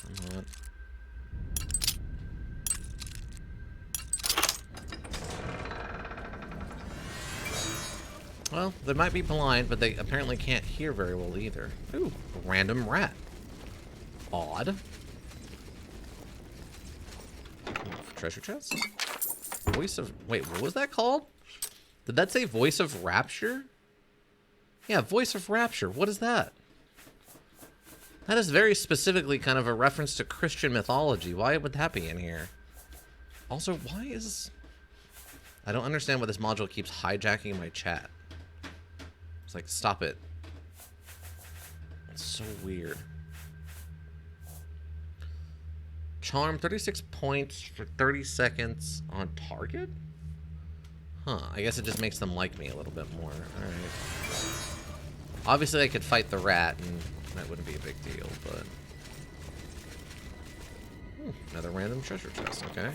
Come on. Well, they might be blind, but they apparently can't hear very well either. Ooh, a random rat. Odd. Treasure chest? Voice of... Wait, what was that called? Did that say Voice of Rapture? Yeah, Voice of Rapture. What is that? That is very specifically kind of a reference to Christian mythology. Why would that be in here? Also, why is... I don't understand why this module keeps hijacking my chat. It's like, stop it. It's so weird. Charm, 36 points for 30 seconds on target? Huh, I guess it just makes them like me a little bit more. Alright. Obviously I could fight the rat and that wouldn't be a big deal, but... another random treasure chest, okay.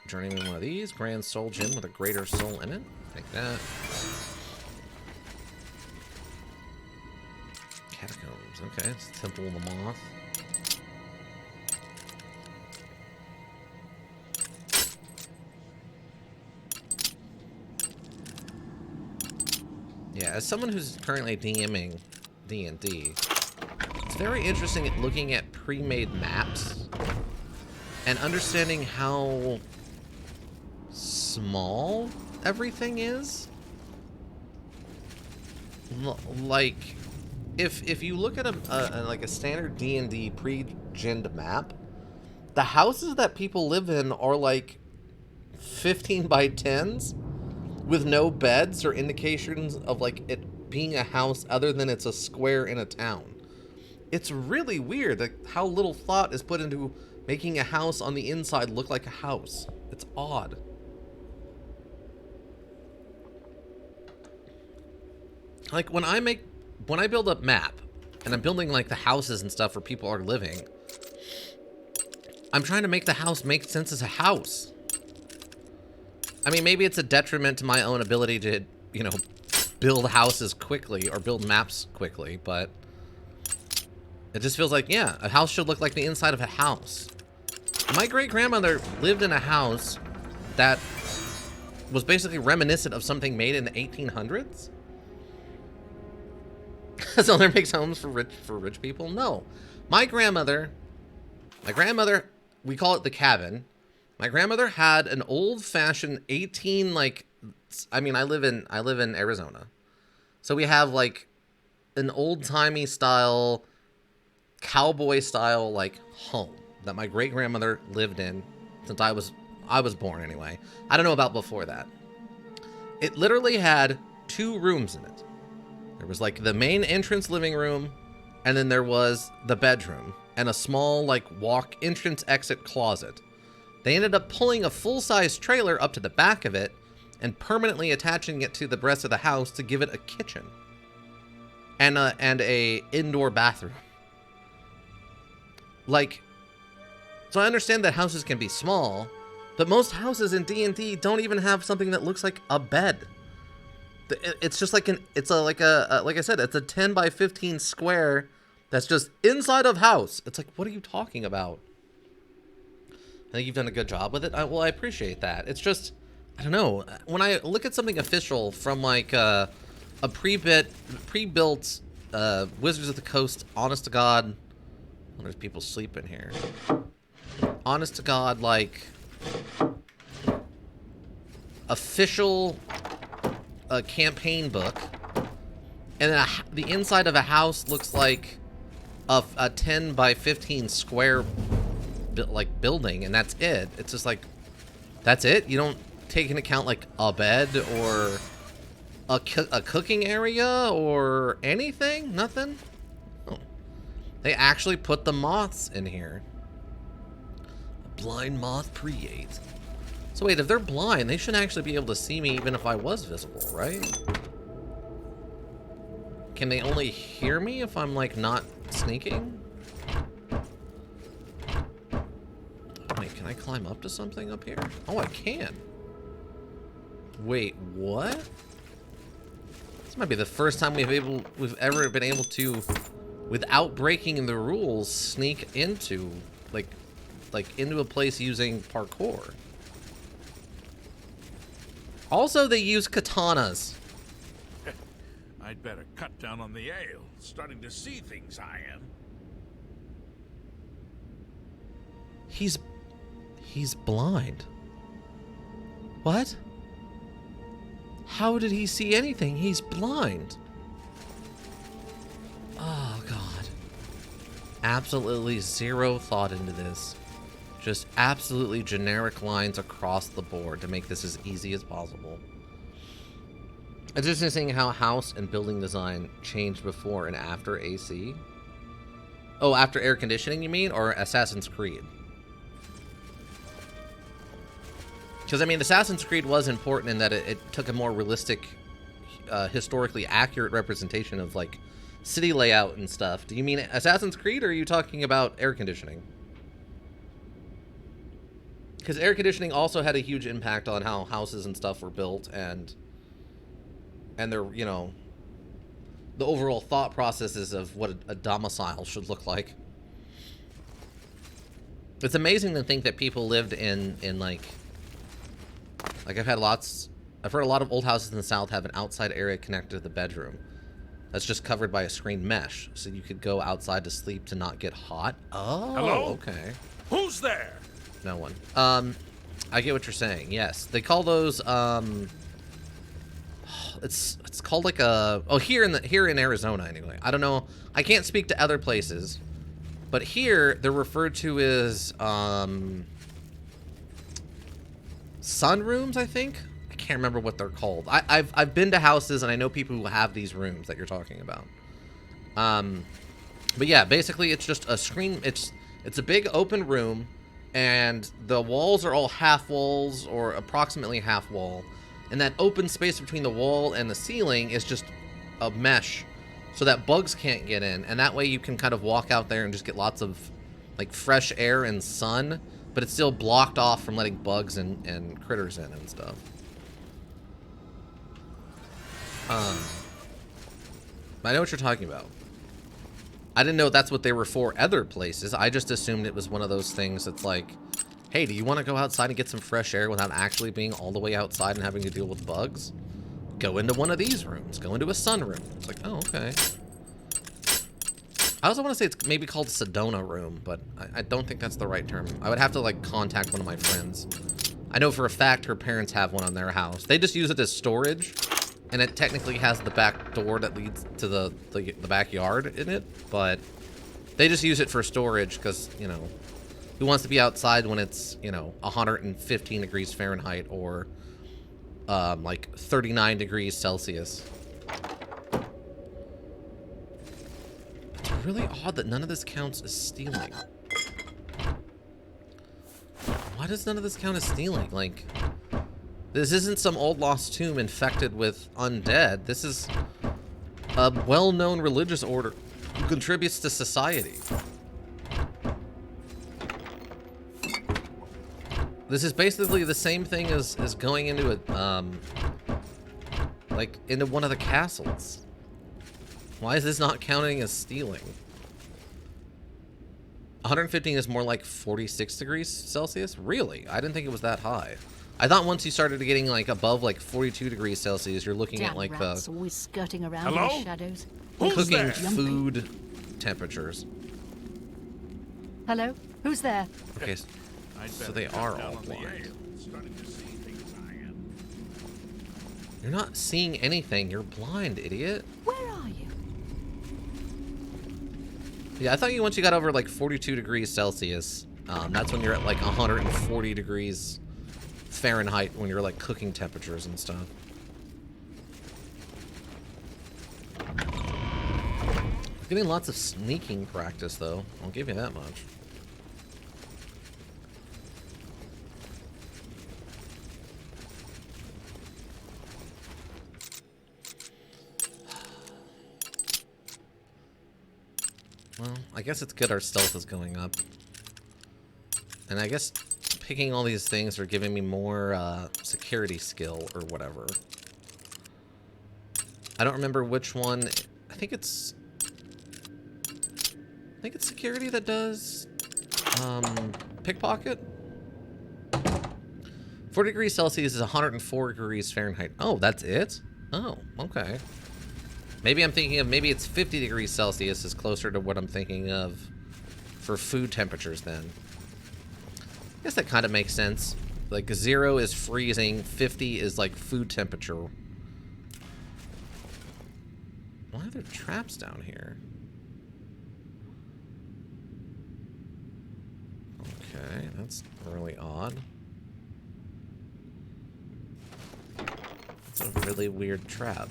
Journeyman one of these. Grand Soul Gem with a greater soul in it. Take that. Catacombs, okay. It's Temple of the Moth. Yeah, as someone who's currently DMing D&D, it's very interesting at looking at pre-made maps and understanding how small everything is. Like, if you look at like a standard D&D pre-gened map, the houses that people live in are like 15 by 10s. With no beds or indications of like it being a house other than it's a square in a town. It's really weird like how little thought is put into making a house on the inside look like a house. It's odd. Like when I build a map and I'm building like the houses and stuff where people are living, I'm trying to make the house make sense as a house. I mean, maybe it's a detriment to my own ability to, you know, build houses quickly or build maps quickly, but it just feels like, yeah, a house should look like the inside of a house. My great-grandmother lived in a house that was basically reminiscent of something made in the 1800s. So there makes homes for rich people? No. My grandmother, we call it the cabin. My grandmother had an old-fashioned I live in Arizona. So we have like an old-timey style, cowboy style like home that my great-grandmother lived in since I was born anyway. I don't know about before that. It literally had 2 rooms in it. There was like the main entrance living room, and then there was the bedroom and a small like entrance exit closet. They ended up pulling a full-size trailer up to the back of it and permanently attaching it to the rest of the house to give it a kitchen and a indoor bathroom. Like, so I understand that houses can be small, but most houses in D&D don't even have something that looks like a bed. It's just like like I said, it's a 10 by 15 square that's just inside of house. It's like, what are you talking about? I think you've done a good job with it. Well, I appreciate that. It's just, I don't know. When I look at something official from like a pre-built Wizards of the Coast, honest to God, well, there's people sleeping here. Honest to God, like official campaign book, and then the inside of a house looks like a 10 by 15 square building, and that's it. It's just like, that's it? You don't take into account like a bed or a cooking area or anything? Nothing? Oh. They actually put the moths in here. A blind moth pre-8. So wait, if they're blind, they should actually be able to see me even if I was visible, right? Can they only hear me if I'm like not sneaking? Wait, can I climb up to something up here? Oh, I can. Wait, what? This might be the first time we've ever been able to, without breaking the rules, sneak into like into a place using parkour. Also, they use katanas. I'd better cut down on the ale. Starting to see things, I am. He's blind. What? How did he see anything? He's blind. Oh, God. Absolutely zero thought into this. Just absolutely generic lines across the board to make this as easy as possible. It's just interesting how house and building design changed before and after AC. Oh, after air conditioning, you mean? Or Assassin's Creed? Because, I mean, Assassin's Creed was important in that it took a more realistic, historically accurate representation of, like, city layout and stuff. Do you mean Assassin's Creed, or are you talking about air conditioning? Because air conditioning also had a huge impact on how houses and stuff were built, and their, you know, the overall thought processes of what a domicile should look like. It's amazing to think that people lived in like I've heard a lot of old houses in the South have an outside area connected to the bedroom that's just covered by a screen mesh, so you could go outside to sleep to not get hot. Oh, hello? Okay. Who's there? No one. I get what you're saying. Yes, they call those it's called like a here in Arizona anyway. I don't know. I can't speak to other places, but here they're referred to as sunrooms, I think. I can't remember what they're called. I've been to houses and I know people who have these rooms that you're talking about. But yeah, basically it's just a screen. It's a big open room, and the walls are all half walls or approximately half wall. And that open space between the wall and the ceiling is just a mesh so that bugs can't get in. And that way you can kind of walk out there and just get lots of like fresh air and sun, but it's still blocked off from letting bugs and critters in and stuff. I know what you're talking about. I didn't know that's what they were for other places. I just assumed it was one of those things that's like, hey, do you want to go outside and get some fresh air without actually being all the way outside and having to deal with bugs? Go into one of these rooms. Go into a sunroom. It's like, oh, okay. I also want to say it's maybe called Sedona room, but I don't think that's the right term. I would have to, like, contact one of my friends. I know for a fact her parents have one on their house. They just use it as storage, and it technically has the back door that leads to the backyard in it, but they just use it for storage because, you know, who wants to be outside when it's, you know, 115 degrees Fahrenheit or, like, 39 degrees Celsius. It's really odd that none of this counts as stealing. Why does none of this count as stealing? Like, this isn't some old lost tomb infected with undead. This is a well-known religious order who contributes to society. This is basically the same thing as going into a, like, into one of the castles. Why is this not counting as stealing? 115 is more like 46 degrees Celsius? Really? I didn't think it was that high. I thought once you started getting, like, above, like, 42 degrees Celsius, you're looking at, like, rats the always skirting around Hello? in the shadows. cooking Jumpy. food temperatures. Hello? Who's there? Okay, so they are all blind. You're not seeing anything. You're blind, idiot. Where are you? Yeah, I thought once you got over like 42 degrees Celsius, that's when you're at like 140 degrees Fahrenheit when you're like cooking temperatures and stuff. Getting lots of sneaking practice though. I'll give you that much. Well, I guess it's good our stealth is going up. And I guess picking all these things are giving me more security skill or whatever. I don't remember which one. I think it's security that does pickpocket. 40 degrees Celsius is 104 degrees Fahrenheit. Oh, that's it? Oh, okay. Maybe I'm thinking of, maybe it's 50 degrees Celsius is closer to what I'm thinking of for food temperatures then. I guess that kind of makes sense. Like 0 is freezing, 50 is like food temperature. Why are there traps down here? Okay, that's really odd. That's a really weird trap.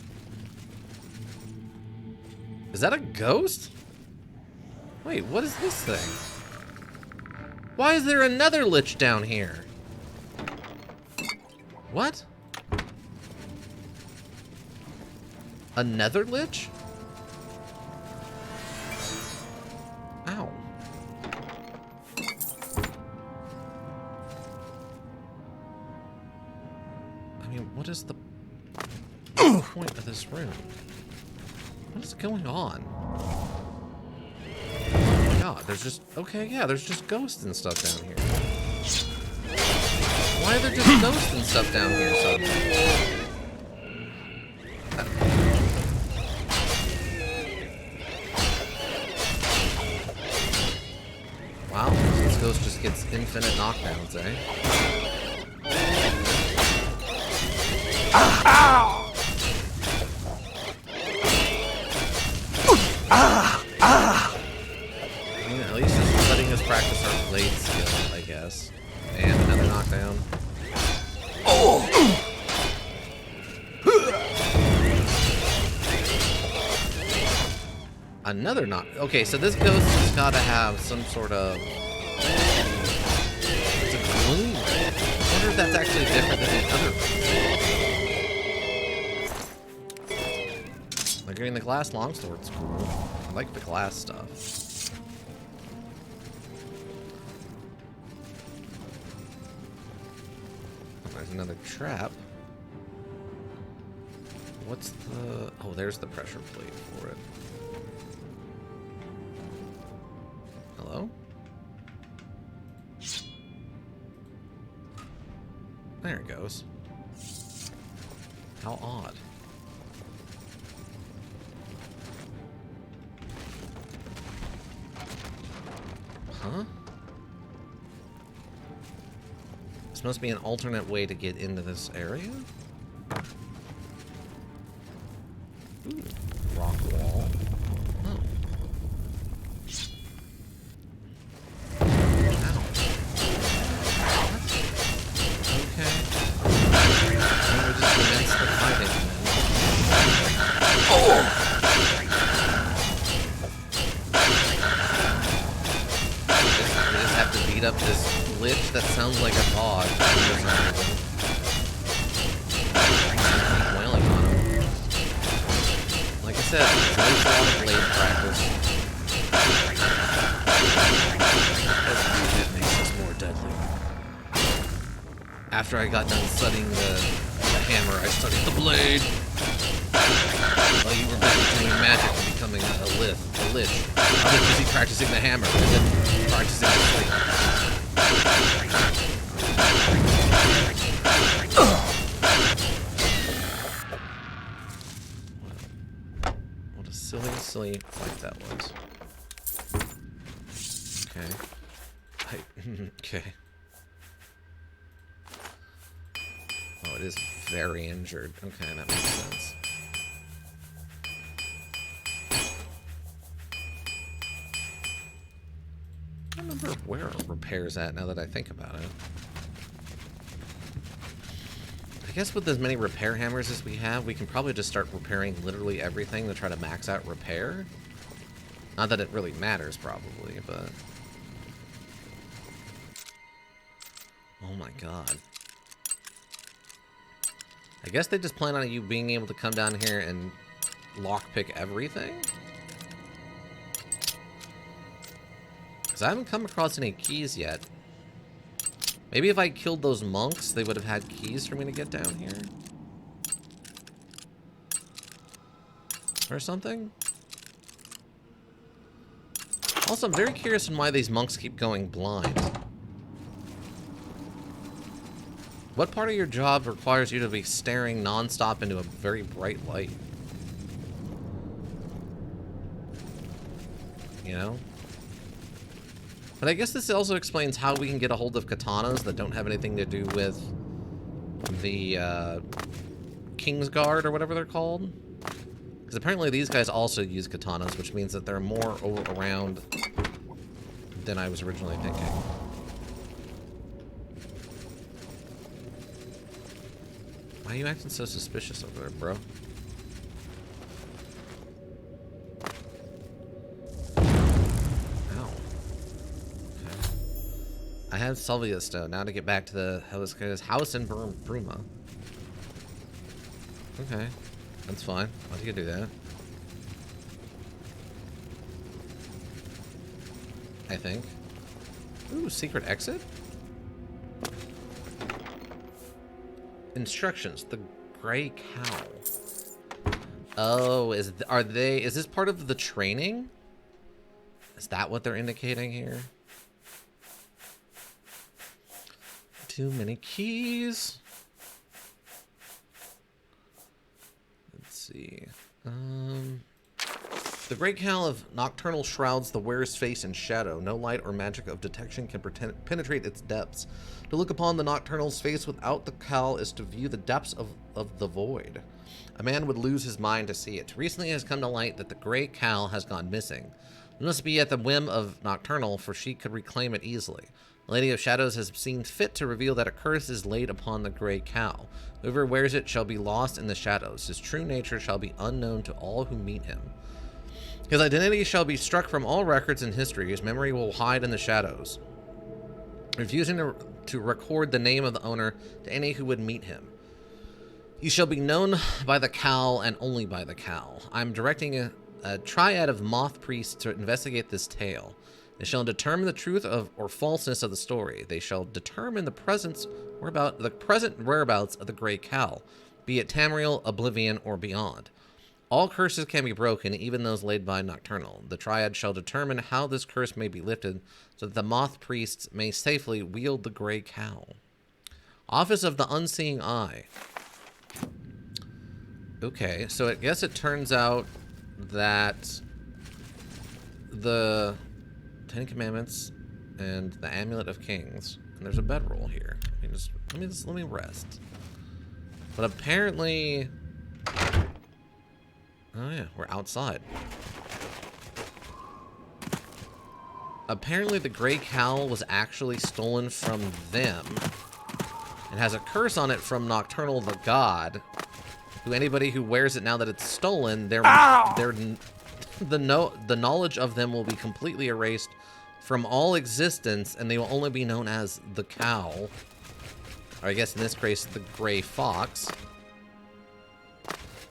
Is that a ghost? Wait, what is this thing? Why is there another lich down here? What? Another lich? Ow. I mean, what is the point of this room? What is going on? Oh my god, there's just... Okay, yeah, there's just ghosts and stuff down here. Why are there just ghosts and stuff down here suddenly? Wow, this ghost just gets infinite knockdowns, eh? Ow! I mean, at least it's letting us practice our blade skill, I guess. And another knockdown. Another knock. Okay, so this ghost has got to have some sort of... It's a gloom. I wonder if that's actually different than the other. They're getting the glass longsword's cool. I like the glass stuff. Oh, there's another trap. What's the... Oh, there's the pressure plate for it. Hello? There it goes. How odd. Huh? This must be an alternate way to get into this area? Ooh, rock wall. Oh. Ow. Okay. Well, we just commenced the fighting. Oh! We just have to beat up this lich that sounds like a dog for some reason. Wailing on him. Like I said, there's always a lot of blade practice. It makes us more deadly. After I got done studying the hammer, I studied the blade. While you were busy doing magic and becoming a lich. I was busy practicing the hammer and then practicing the blade. What a silly fight that was. Okay. Okay. Oh, it is very injured. Okay, that makes sense. I don't remember where repair's at now that I think about it. I guess with as many repair hammers as we have, we can probably just start repairing literally everything to try to max out repair. Not that it really matters, probably, but... Oh my god. I guess they just plan on you being able to come down here and lockpick everything? Because I haven't come across any keys yet. Maybe if I killed those monks, they would have had keys for me to get down here? Or something? Also, I'm very curious on why these monks keep going blind. What part of your job requires you to be staring non-stop into a very bright light? You know? But I guess this also explains how we can get a hold of katanas that don't have anything to do with the Kingsguard or whatever they're called. Because apparently these guys also use katanas, which means that they're more around than I was originally thinking. Why are you acting so suspicious over there, bro? Ow. Okay. I have Salvia Stone. Now to get back to the house in Bruma. Okay. That's fine. Why do you do that? I think. Ooh, secret exit? Instructions. The Gray Cow. Oh, is this part of the training? Is that what they're indicating here? Too many keys. Let's see. The Great Cowl of Nocturnal shrouds the wearer's face in shadow. No light or magic of detection can penetrate its depths. To look upon the Nocturnal's face without the cowl is to view the depths of the void. A man would lose his mind to see it. Recently it has come to light that the Great Cowl has gone missing. It must be at the whim of Nocturnal, for she could reclaim it easily. The Lady of Shadows has seen fit to reveal that a curse is laid upon the Grey Cowl. Whoever wears it shall be lost in the shadows. His true nature shall be unknown to all who meet him. His identity shall be struck from all records and history. His memory will hide in the shadows, refusing to record the name of the owner to any who would meet him. He shall be known by the cowl and only by the cowl. I'm directing a triad of moth priests to investigate this tale. They shall determine the truth of or falseness of the story. They shall determine the present whereabouts of the Grey Cowl, be it Tamriel, Oblivion, or beyond. All curses can be broken, even those laid by Nocturnal. The Triad shall determine how this curse may be lifted, so that the Moth Priests may safely wield the Grey Cowl. Office of the Unseeing Eye. Okay, so I guess it turns out that the Ten Commandments and the Amulet of Kings, and there's a bedroll here. Let me rest. But apparently, oh yeah, we're outside. Apparently the Grey Cowl was actually stolen from them. It has a curse on it from Nocturnal the God, who anybody who wears it now that it's stolen, the knowledge of them will be completely erased from all existence, and they will only be known as the Cowl. Or I guess in this case, the Grey Fox.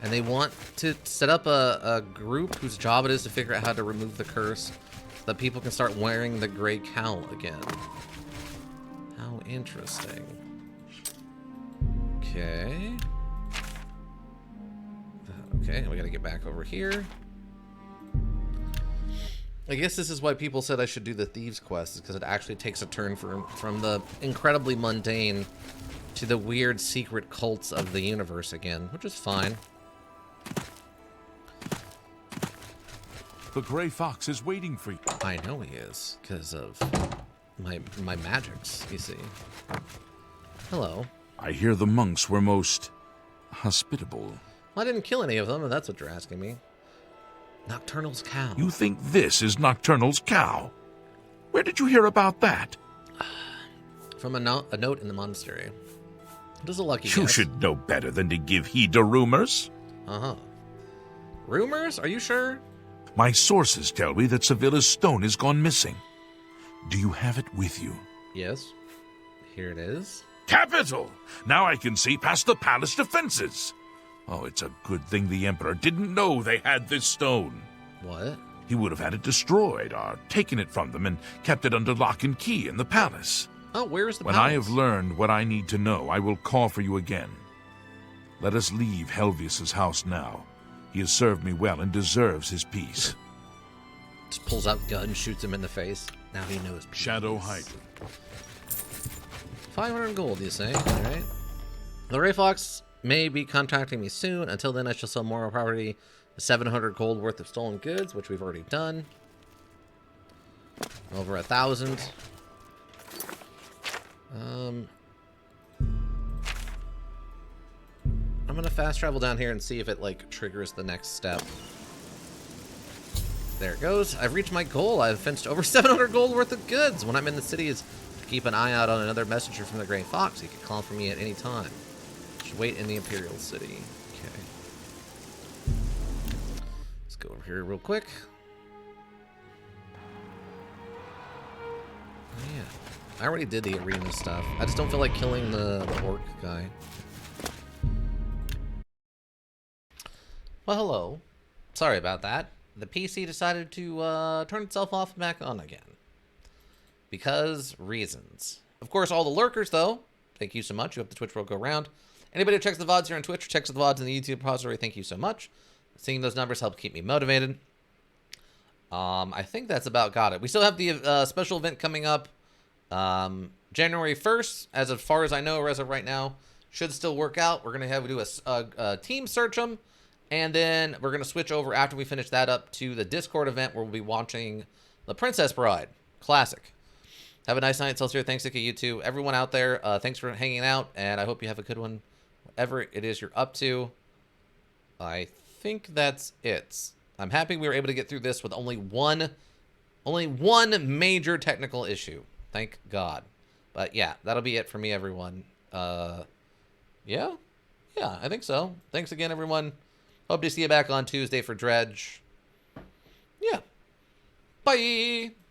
And they want to set up a group whose job it is to figure out how to remove the curse so that people can start wearing the Grey Cowl again. How interesting. Okay. Okay, we gotta get back over here. I guess this is why people said I should do the Thieves Quest, is because it actually takes a turn from the incredibly mundane to the weird secret cults of the universe again, which is fine. The Grey Fox is waiting for you. I know he is, because of my magics, you see. Hello. I hear the monks were most hospitable. Well, I didn't kill any of them, if that's what you're asking me. Nocturnal's cow. You think this is Nocturnal's cow? Where did you hear about that? From a note in the monastery. It is a lucky You guess. should know better than to give heed to rumors. Uh-huh. Rumors? Are you sure? My sources tell me that Sevilla's stone has gone missing. Do you have it with you? Yes. Here it is. Capital! Now I can see past the palace defenses. Oh, it's a good thing the Emperor didn't know they had this stone. What? He would have had it destroyed or taken it from them and kept it under lock and key in the palace. Oh, where's the When palace? I have learned what I need to know, I will call for you again. Let us leave Helvius's house now. He has served me well and deserves his peace. Just pulls out gun, shoots him in the face. Now he knows peace. Shadow Height. 500 gold, you say? Alright. The Grey Fox may be contacting me soon. Until then, I shall sell more property. 700 gold worth of stolen goods, which we've already done. Over 1,000. I'm gonna fast travel down here and see if it like triggers the next step. There it goes. I've reached my goal. I've fenced over 700 gold worth of goods. When I'm in the cities, to keep an eye out on another messenger from the Grey Fox. He can call for me at any time. Should wait in the Imperial City. Okay. Let's go over here real quick. Oh, yeah. I already did the arena stuff. I just don't feel like killing the orc guy. Well, hello. Sorry about that. The PC decided to turn itself off and back on again. Because reasons. Of course, all the lurkers, though, thank you so much. You have the Twitch world go round. Anybody who checks the VODs here on Twitch or checks the VODs in the YouTube repository, thank you so much. Seeing those numbers helps keep me motivated. I think that's about got it. We still have the special event coming up January 1st, as far as I know, or as of right now. Should still work out. We're going to do a team search them. And then we're going to switch over after we finish that up to the Discord event where we'll be watching The Princess Bride. Classic. Have a nice night, Celsius. Thanks to you too. Everyone out there, thanks for hanging out. And I hope you have a good one. Whatever it is you're up to. I think that's it. I'm happy we were able to get through this with only one major technical issue. Thank God. But yeah, that'll be it for me, everyone. Yeah, I think so. Thanks again, everyone. Hope to see you back on Tuesday for Dredge. Yeah. Bye!